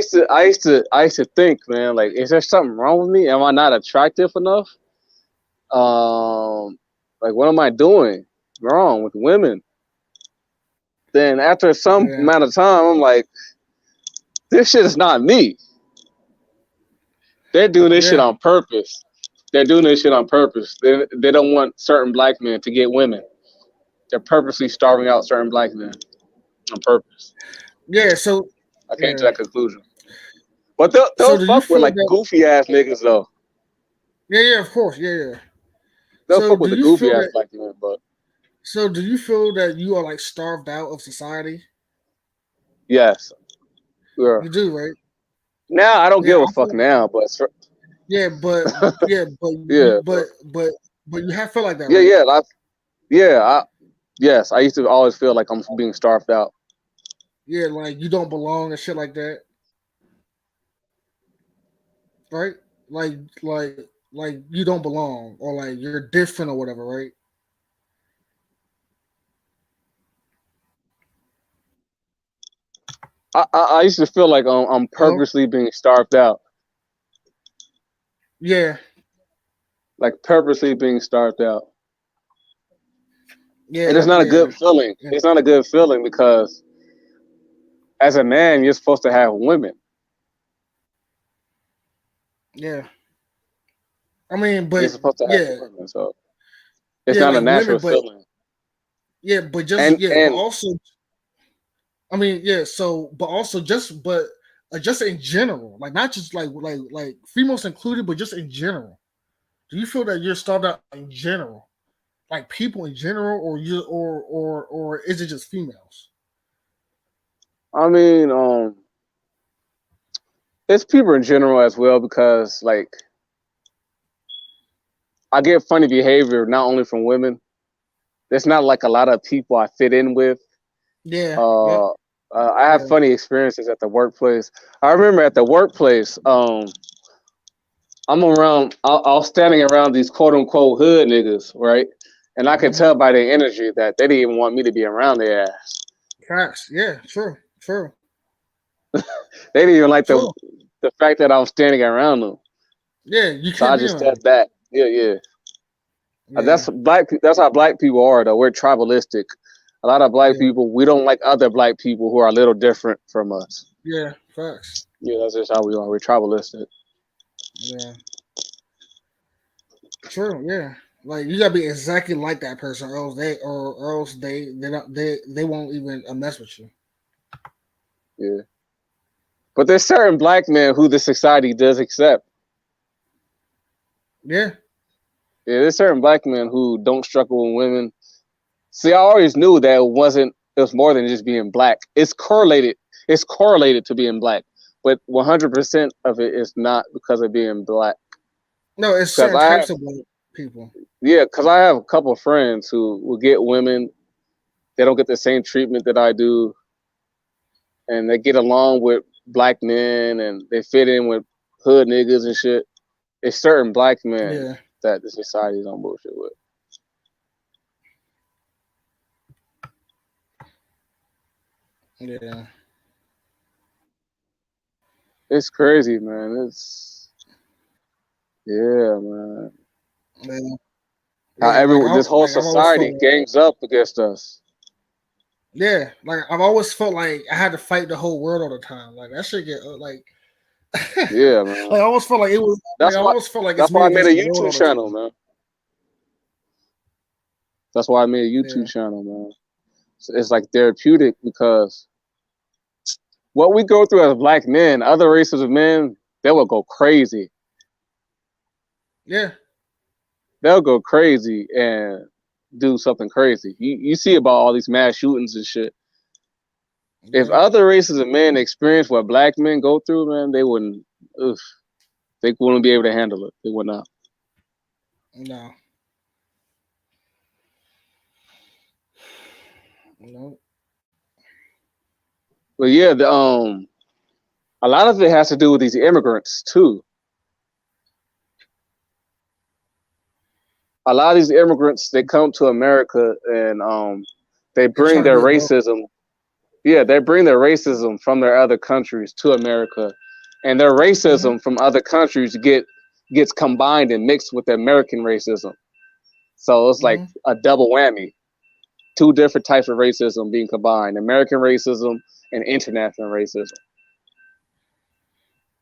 used to think, man, like, is there something wrong with me? Am I not attractive enough? Like, what am I doing wrong with women? Then after some Yeah, amount of time, I'm like, this shit is not me. They're doing this shit yeah, on purpose. They're doing this shit on purpose. They don't want certain black men to get women. They're purposely starving out certain black men on purpose. yeah. So I came to yeah. that conclusion. But they'll So do you fuck with feel like that? goofy ass niggas though. Yeah, yeah. Of course, yeah, yeah. They'll So fuck with do the you goofy feel ass that? black men, but So do you feel that you are like starved out of society? yes. Yeah. You do, right? Now I don't Yeah, give a I fuck feel. now, but Yeah, but yeah, but yeah, but But you have felt like that, Yeah, right? yeah, yeah. Yes, I used to always feel like I'm being starved out. Yeah, like you don't belong and shit like that, right? Like, like, like you don't belong, or like you're different or whatever, right? I used to feel like I'm Hello? purposely being starved out, Yeah, like purposely being starved out, and it's yeah, not a yeah, good feeling. yeah, It's not a good feeling because as a man, you're supposed to have women. yeah. I mean, You're but supposed to have yeah, women, so it's yeah, not a like natural women, but feeling. yeah, but just And yeah, but and also, I mean, yeah. So, but also just in general, like not just like females included, but just in general. Do you feel that you're starved out in general, like people in general, or you or is it just females? I mean, it's people in general as well because like I get funny behavior not only from women. There's not like a lot of people I fit in with. Yeah, yep, Uh, I have yeah, funny experiences at the workplace. I remember at the workplace, I'm around. I was standing around these quote unquote hood niggas, right? And I could mm-hmm. tell by their energy that they didn't even want me to be around their ass. Facts. Yeah, true, true, They didn't even like true. the fact that I was standing around them. Yeah, you So can't I be just said around. that. Yeah, yeah. Yeah, That's how black people are though. We're tribalistic. A lot of black yeah, people, we don't like other black people who are a little different from us. yeah. Facts. Yeah, that's just how we are. We're tribalistic. Yeah, true. Yeah, like you gotta be exactly like that person, or else they don't they won't even mess with you. Yeah. But there's certain black men who the society does accept. Yeah, Yeah, there's certain black men who don't struggle with women. See, I always knew that it was more than just being black. It's correlated to being black. But 100% of it is not because of being black. no, it's Because certain I have, types of black people. yeah, because I have a couple of friends who will get women. They don't get the same treatment that I do, and they get along with black men, and they fit in with hood niggas and shit. It's certain black men Yeah, that the society don't bullshit with. yeah, It's crazy, man. It's yeah, man. yeah, How yeah. this whole I've always felt society gangs up against us. yeah, like I've always felt like I had to fight the whole world all the time. Like that should get like like Yeah, man. I almost felt like it was like That's I why almost felt like it's that's me why I made against a the world YouTube all the channel, time. man. That's why I made a Yeah, YouTube channel, man. It's like therapeutic because what we go through as black men, other races of men, they will go crazy. yeah, They'll go crazy and do something crazy. You see about all these mass shootings and shit. If yeah. other races of men experience what black men go through, man, they wouldn't. Ugh, they wouldn't be able to handle it. They would not. No, no. But yeah, a lot of it has to do with these immigrants too. A lot of these immigrants they come to America and they They're bring trying to their be above. racism. Yeah, they bring their racism from their other countries to America, and their Hmm. racism from other countries gets combined and mixed with the American racism. So it's like Hmm. a double whammy. Two different types of racism being combined: American racism and international racism.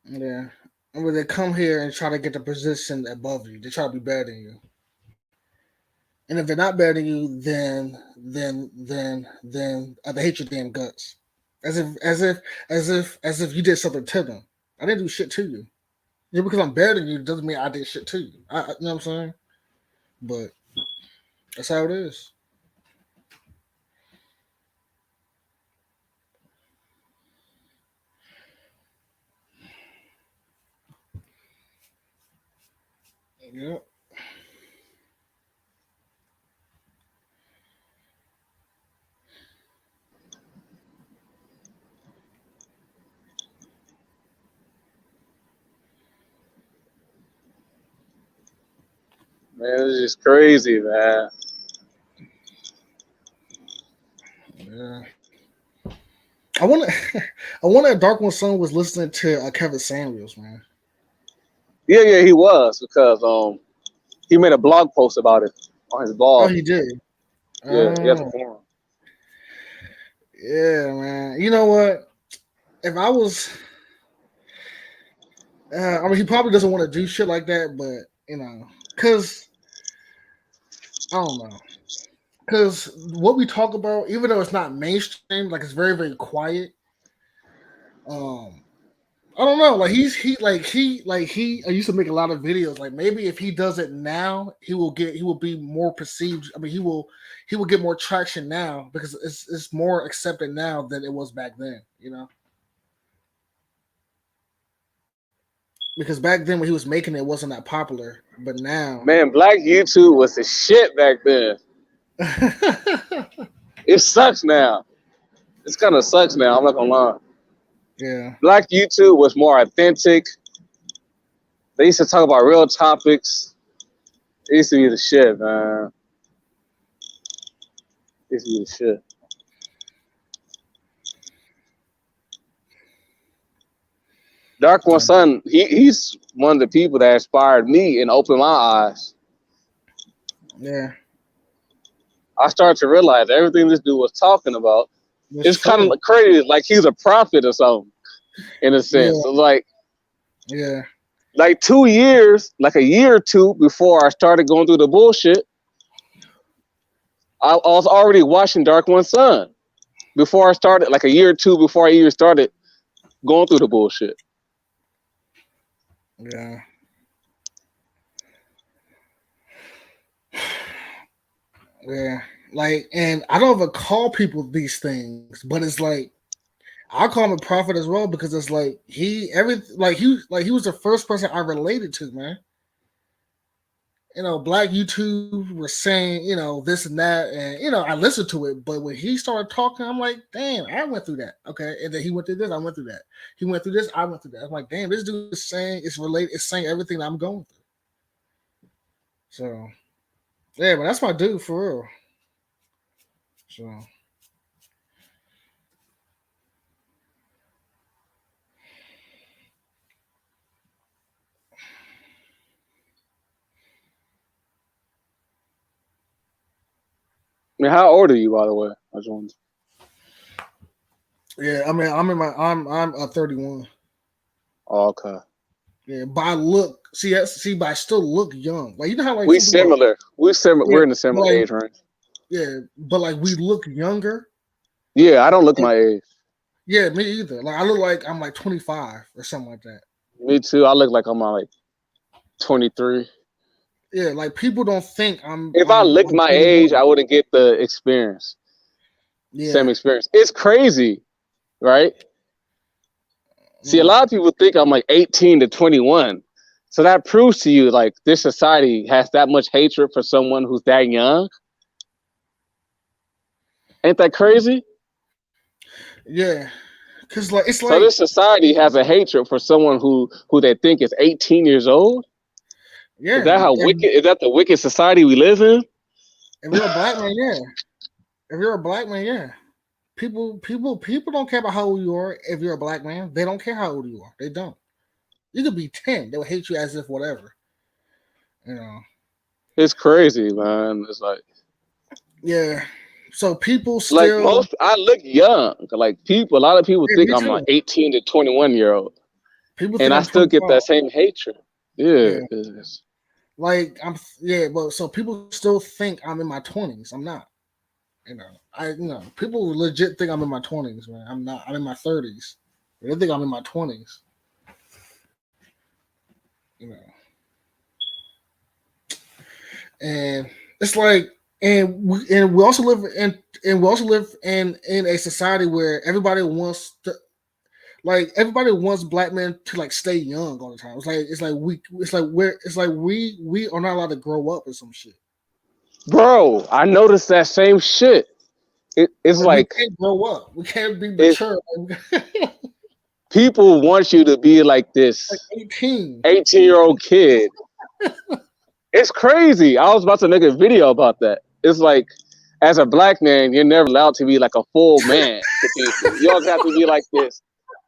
Yeah. And when they come here and try to get the position above you, they try to be better than you. And if they're not better than you, then they hate your damn guts. As if you did something to them. I didn't do shit to you. Just because I'm better than you doesn't mean I did shit to you. You know what I'm saying? But that's how it is. Yeah. Man, it's just crazy, man. Yeah. I wonder, I wonder if Dark One Son was listening to Kevin Samuels, man. Yeah, he was because he made a blog post about it on his Oh, blog. he did. Yeah, he has a Oh, forum. yeah, man. You know what? If I was, I mean, he probably doesn't want to do shit like that, but cause I don't know, cause what we talk about, even though it's not mainstream, like it's very, very quiet. Um, I don't know. Like he. I used to make a lot of videos. Like maybe if he does it now, he will be more perceived. I mean, he will get more traction now because it's more accepted now than it was back then. Because back then when he was making it, it wasn't that popular. But now, Man, Black YouTube was the shit back then. It sucks now. It's kind of sucks now. I'm not gonna lie. yeah, Black YouTube was more authentic. They used to talk about real topics. It used to be the shit, man. It used to be the shit. Dark One Son, he's one of the people that inspired me and opened my eyes. yeah, I started to realize everything this dude was talking about. it's It's kind true. of crazy, like he's a prophet or something, in a sense. Yeah, So yeah, like 2 years, like a year or two before I started going through the bullshit, I was already watching Dark One Son. Before I started, like a year or two before I even started going through the bullshit. yeah, yeah. Like, and I don't ever call people these things, but it's like I call him a prophet as well because it's like he was the first person I related to, man. Black YouTube was saying, this and that, and I listened to it, but when he started talking, I'm like, damn, I went through that. Okay. And then he went through this, I went through that. He went through this, I went through that. I'm like, damn, this dude is saying it's saying everything that I'm going through. So yeah, but that's my dude for real. So I mean, how old are you, by the way? I just wanted yeah, I mean, I'm 31. Oh, okay. Yeah, but I look, but I still look young. Like, you know how like We some people, similar. We similar. yeah, We're in the but similar like, age range. yeah, but like we look younger. Yeah, I don't look my age. Yeah, me either. Like I look like I'm like 25 or something like that. Me too. I look like I'm like 23. Yeah, like people don't think I'm If I I'm looked I'm my age, 21. I wouldn't get the experience. Same Yeah. experience. It's crazy, right? See, a Mm. lot of people think I'm like 18 to 21. So that proves to you like this society has that much hatred for someone who's that young. Ain't that crazy? Yeah. Cause like it's So like this society has a hatred for someone who they think is 18 years old. Is yeah, that how wicked? Is that the wicked society we live in? if you're a black man, yeah. If you're a black man, yeah. People don't care about how old you are. If you're a black man, they don't care how old you are. They don't. You could be 10. They will hate you as if whatever. You know. It's crazy, man. It's Yeah. So people like still, most. I look young. Like people, a lot of people yeah, think me I'm like too. 18 to 21-year-old, People and think I I'm still get 25. that same hatred. Yeah, Yeah. Like but so people still think I'm in my 20s. I'm not. People legit think I'm in my 20s, man. I'm not. I'm in my 30s. They think I'm in my 20s. You know, and it's like, and we also live in a society where everybody wants black men to like stay young all the time. We are not allowed to grow up or some shit. bro. I noticed that same shit. It's Like we like can't grow up. We can't be it's mature. Like people want you to be like this 18. 18-year-old kid. It's crazy. I was about to make a video about that. It's like, as a black man, you're never allowed to be like a full man to people. You always have to be like this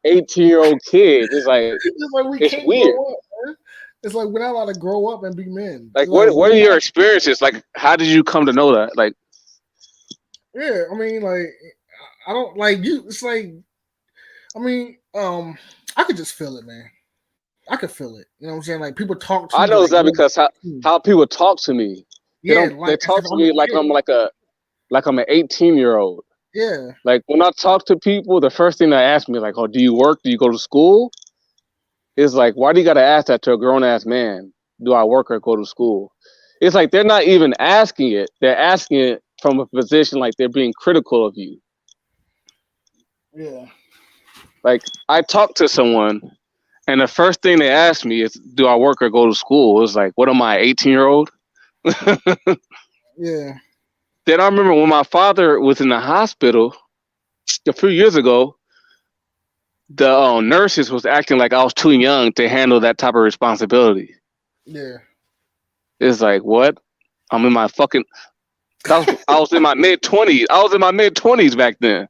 18-year-old kid. It's like, It's like we it's can't weird. grow up, man. It's like we're not allowed to grow up and be men. Like, Like, what are your experiences? Like, how did you come to know that? Like, yeah, I mean, like, I don't like you. It's like, I mean, I could just feel it, man. I could feel it. You know what I'm saying? Like people talk to I me know like, that because how people talk to me. They yeah, don't. They like as talk if to I'm a me like kid. I'm like I'm an 18-year-old. Yeah, Like when I talk to people, the first thing they ask me like, "Oh, do you work? Do you go to school?" It's like, why do you got to ask that to a grown ass man? Do I work or go to school? It's like they're not even asking it. They're asking it from a position like they're being critical of you. yeah, Like I talk to someone, and the first thing they ask me is, "Do I work or go to school?" It's like, what am I, 18-year-old? yeah, Then I remember when my father was in the hospital a few years ago, the nurses was acting like I was too young to handle that type of responsibility. yeah. It's like, what? I'm in my fucking. I was in my mid 20s. I was in my mid 20s back then.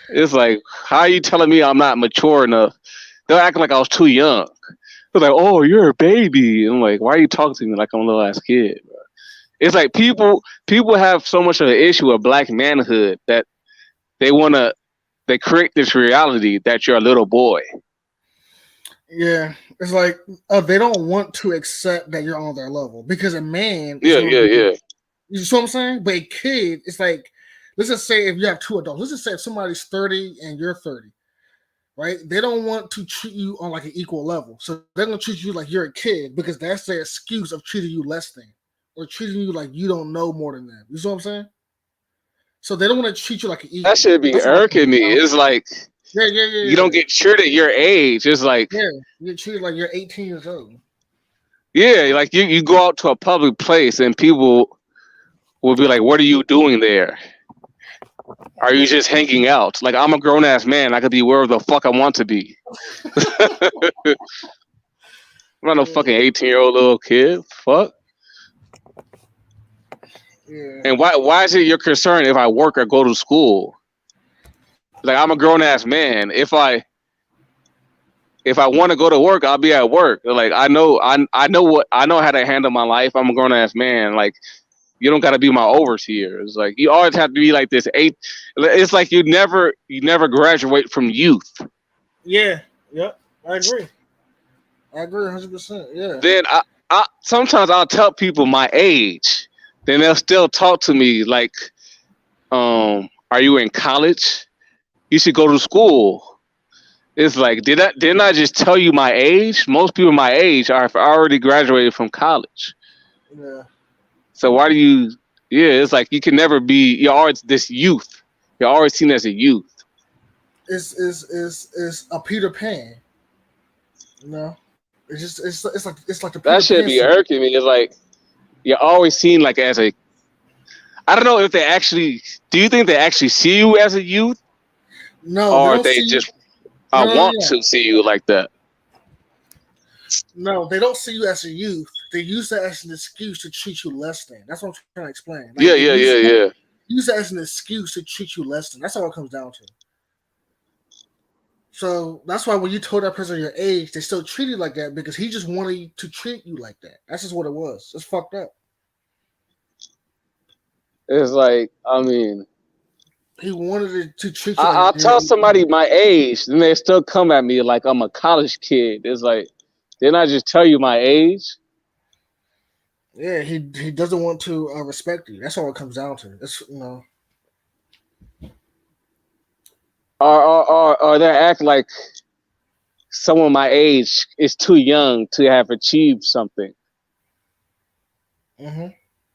It's like, how are you telling me I'm not mature enough? They're acting like I was too young. They're like, oh, you're a baby. I'm like, why are you talking to me like I'm a little ass kid? Bro? It's like people have so much of an issue with black manhood that they wanna they create this reality that you're a little boy. Yeah, it's like they don't want to accept that you're on their level because a man is Yeah, going to yeah, be. yeah. You see what I'm saying? But a kid, it's like, let's just say if you have two adults, let's just say if somebody's 30 and you're 30, right? They don't want to treat you on like an equal level, so they're going to treat you like you're a kid because that's their excuse of treating you less than or treating you like you don't know more than them. You see what I'm saying? So they don't want to treat you like an That equal. should be That's all it comes irking me. down It's to. like Yeah, yeah, yeah, you don't yeah. get treated your age. It's like, Yeah, you get treated like you're 18 years old. yeah, like you go out to a public place and people will be like, what are you doing there? Are you just hanging out? Like I'm a grown ass man. I could be wherever the fuck I want to be. I'm not no Yeah, fucking 18-year-old little kid. Fuck. yeah, And why is it your concern if I work or go to school? Like I'm a grown ass man. If I want to go to work, I'll be at work. Like I know how to handle my life. I'm a grown ass man. Like you don't got to be my overseer. It's like you always have to be like this eight. It's like you never graduate from youth. yeah. Yep, I agree. I agree 100%. Yeah. Then I sometimes I'll tell people my age. Then they'll still talk to me like, are you in college? You should go to school. It's like, didn't I just tell you my age? Most people my age are already graduated from college. Yeah. So why do you? Yeah, it's like you can never be. You're always this youth. You're always seen as a youth. It's a Peter Pan. You know, it's like the Peter That should Pan be syndrome. irking me. It's like you're always seen like as a. I don't know if they actually. Do you think they actually see you as a youth, No, they or don't they see you. just I No, no, no, want no. to see you like that? No, they don't see you as a youth. They use that as an excuse to treat you less than. That's what I'm trying to explain. Like Yeah, they yeah, yeah, yeah. use that as an excuse to treat you less than. That's all it comes down to. So that's why when you told that person your age, they still treat you like that because he just wanted to treat you like that. That's just what it was. It's fucked up. It's like I mean, He wanted to treat you like I'll you're tell somebody 18. my age, then they still come at me like I'm a college kid. It's like, didn't I just tell you my age? Yeah, he doesn't want to respect you. That's all it comes down to. It's Or they act like someone my age is too young to have achieved something. hmm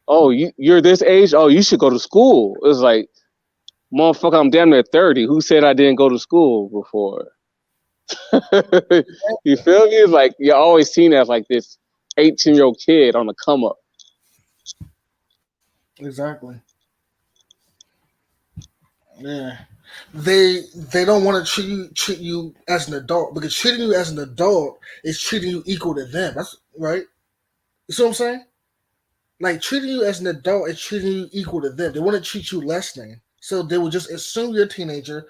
Oh, you're this age? Oh, you should go to school. It's like, motherfucker, I'm damn near 30. Who said I didn't go to school before? You feel me? It's like you're always seen as like this 18-year-old kid on the come up. exactly. Yeah, they don't want to treat you as an adult because treating you as an adult is treating you equal to them. That's right. You see what I'm saying? Like treating you as an adult and treating you equal to them. They want to treat you less than. So they would just assume you're a teenager,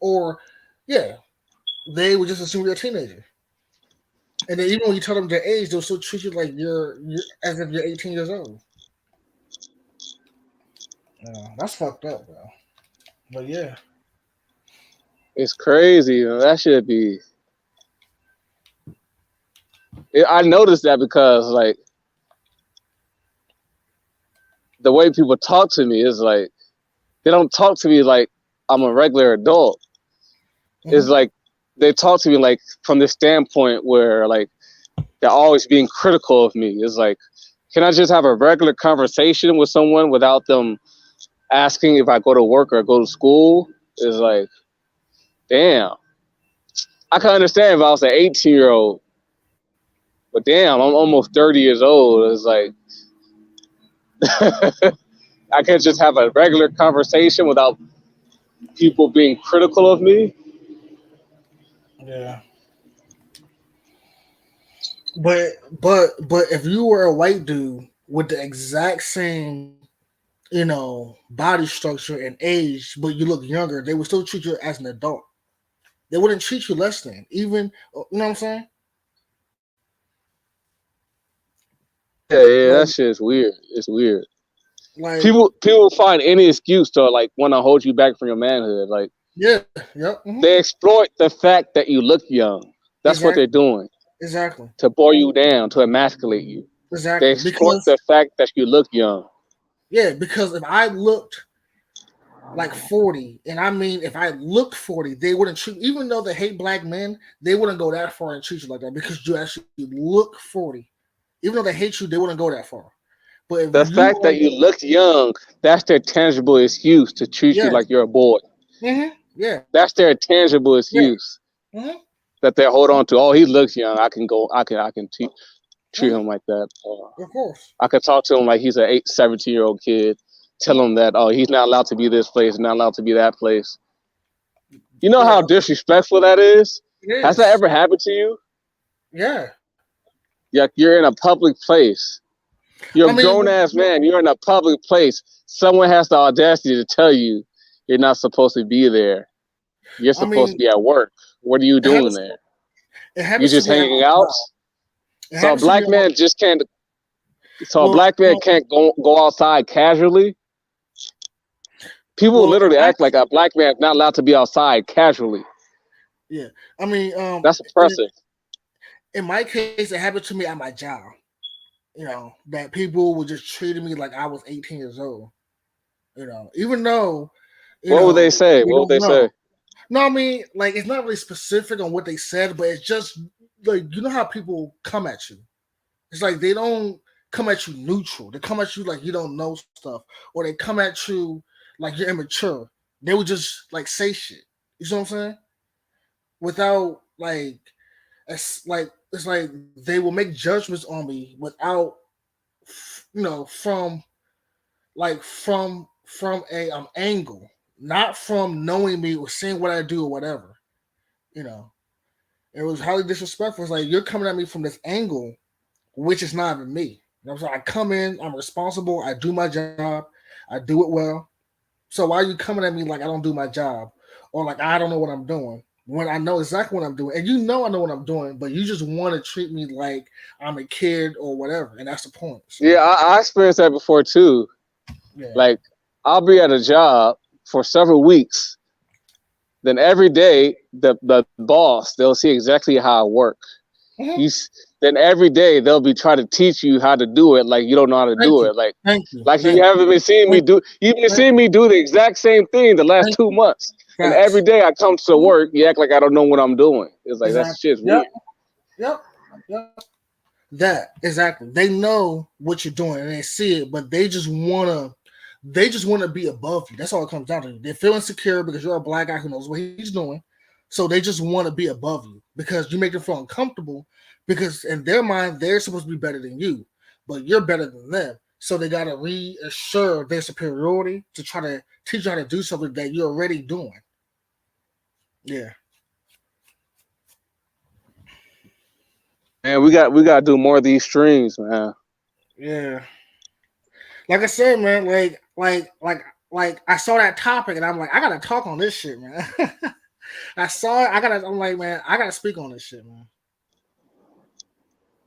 or yeah, they would just assume you're a teenager. And then even when you tell them their age, they'll still treat you like you're as if you're 18 years old. Yeah, that's fucked up, bro. But yeah, It's crazy. That should be. I noticed that because like the way people talk to me is like they don't talk to me like I'm a regular adult. It's hmm like they talk to me like from this standpoint where like they're always being critical of me. It's like, can I just have a regular conversation with someone without them asking if I go to work or go to school? It's like, damn. I can understand if I was an 18-year-old, but damn, I'm almost 30 years old. It's like I can't just have a regular conversation without people being critical of me. yeah. But if you were a white dude with the exact same, body structure and age, but you look younger, they would still treat you as an adult. They wouldn't treat you less than. Even you know what I'm saying? Yeah, yeah, Like that shit is weird. It's weird. like People find any excuse to like want to hold you back from your manhood. Like yeah, yep, they exploit the fact that you look young. That's what they're exactly, doing exactly, to bore you down, to emasculate you. They exactly. exploit the fact that you look young. Because if I looked like 40, and I mean if I looked 40, they wouldn't treat, even though they hate black men, they wouldn't go that far and treat you like that because you actually look 40. Even though they hate you, they wouldn't go that far. But if The you fact that you look young, that's their tangible excuse to treat you yes, like you're a boy. yeah, That's their tangible yeah, excuse hmm that they hold on to. Oh, he looks young. I can go. I can treat hmm him like that. of course. I could talk to him like he's an 17-year-old kid. Tell hmm him that he's not allowed to be this place, not allowed to be that place. You know Yeah, how disrespectful that is. it Has that is. ever happened to you? Yeah, You're in a public place. You're I a mean, grown ass man. You're in a public place. Someone has the audacity to tell you you're not supposed to be there. You're I supposed to mean, be at work. What are you it doing happens. there? It You happens to just me at my hanging out? job. It So a happens to me black at my man just can't. So a well, black man can't go outside casually. People well. literally act like a black man is not allowed to be outside casually. Yeah, I mean, That's oppressive. in my case, it happened to me at my job. That people were just treating me like I was 18 years old. Even though, What would they say? they What would don't they know. say? No, I mean, like it's not really specific on what they said, but it's just like you know how people come at you. It's like they don't come at you neutral. They come at you like you don't know stuff, or they come at you like you're immature. They would just like say shit. You see what I'm saying? Without it's like they will make judgments on me without from from a angle, not from knowing me or seeing what I do or whatever. You know, it was highly disrespectful. It's like you're coming at me from this angle, which is not even me. I'm saying? I come in, I'm responsible, I do my job, I do it well. So why are you coming at me like I don't do my job or like I don't know what I'm doing when I know exactly what I'm doing? And you know I know what I'm doing, but you just want to treat me like I'm a kid or whatever, and that's the point. Yeah, So I experienced that before too. yeah, Like I'll be at a job for several weeks. Then every day, the boss they'll see exactly how I work. hmm You then every day they'll be trying to teach you how to do it like you don't know how to thank do you, it. thank you, Like you thank you, haven't been seeing me thank do. You've been thank seeing me do the exact same thing the last thank 2 months. And every facts. day I come to Mhm. work, you act like I don't know what I'm doing. It's like that Exactly. shit's Yep. weird. Yep. Yep. That exactly. They know what you're doing and they see it, but they just wanna be above you. That's all it comes down to. They feel insecure because you're a black guy who knows what he's doing. So they just want to be above you because you make them feel uncomfortable because in their mind they're supposed to be better than you, but you're better than them. So they gotta reassure their superiority to try to teach you how to do something that you're already doing. Yeah. Man, we got to do more of these streams, man. Yeah. like I said, man, like I saw that topic and I'm like, I gotta talk on this shit, man. I saw it. I'm like, man, I gotta speak on this shit, man.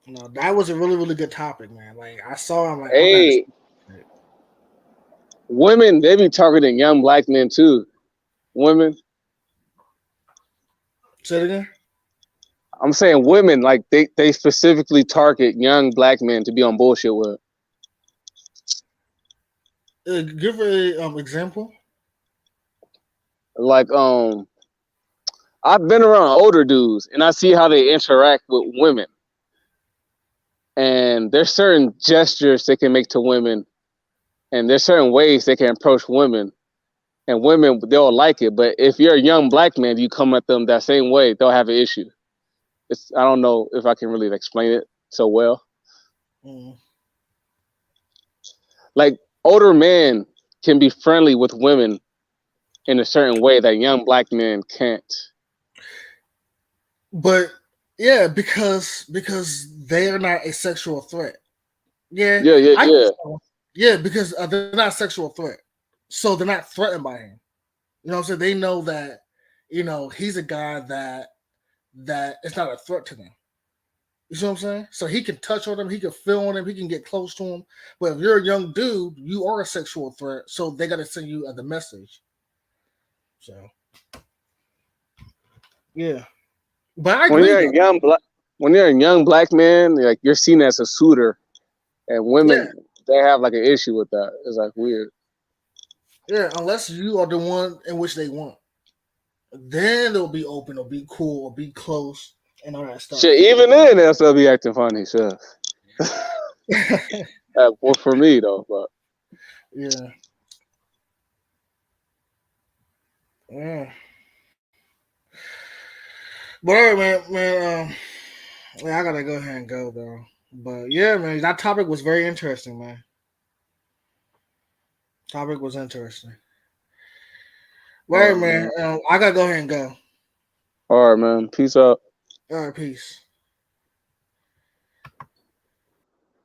You know, that was a really, really good topic, man. Like I saw, I'm like, I'm gonna. Hey, women, they be targeting young black men too. Women, Say it again. I'm saying women, like they specifically target young black men to be on bullshit with. Give a example. Like I've been around older dudes and I see how they interact with women. And there's certain gestures they can make to women, and there's certain ways they can approach women, and women, they'll like it. But if you're a young black man, you come at them that same way, they'll have an issue. I don't know if I can really explain it so well. Mm. Like older men can be friendly with women in a certain way that young black men can't. But yeah, because they are not a sexual threat. Yeah, Yeah, yeah, I yeah. yeah, because they're not a sexual threat, so they're not threatened by him. You know what I'm saying? They know that he's a guy that it's not a threat to them. You see what I'm saying? So he can touch on them, he can feel on them, he can get close to them. But if you're a young dude, you are a sexual threat, so they got to send you the message. So yeah, but I When agree you're though. a young black man, like you're seen as a suitor, and Yeah, women, they have like an issue with that. It's like weird. yeah. Unless you are the one in which they want, then they'll be open, or be cool, or be close, and all that stuff. Shit, even then they'll still be acting funny. Shit. Well, for me though, but Yeah. Yeah. But all right, man, yeah, I gotta go ahead and go though. But yeah, man, that topic was very interesting, man. Topic was interesting. Well, all all right, right, man, man. I gotta go ahead and go. All right, man. Peace out. All right, peace.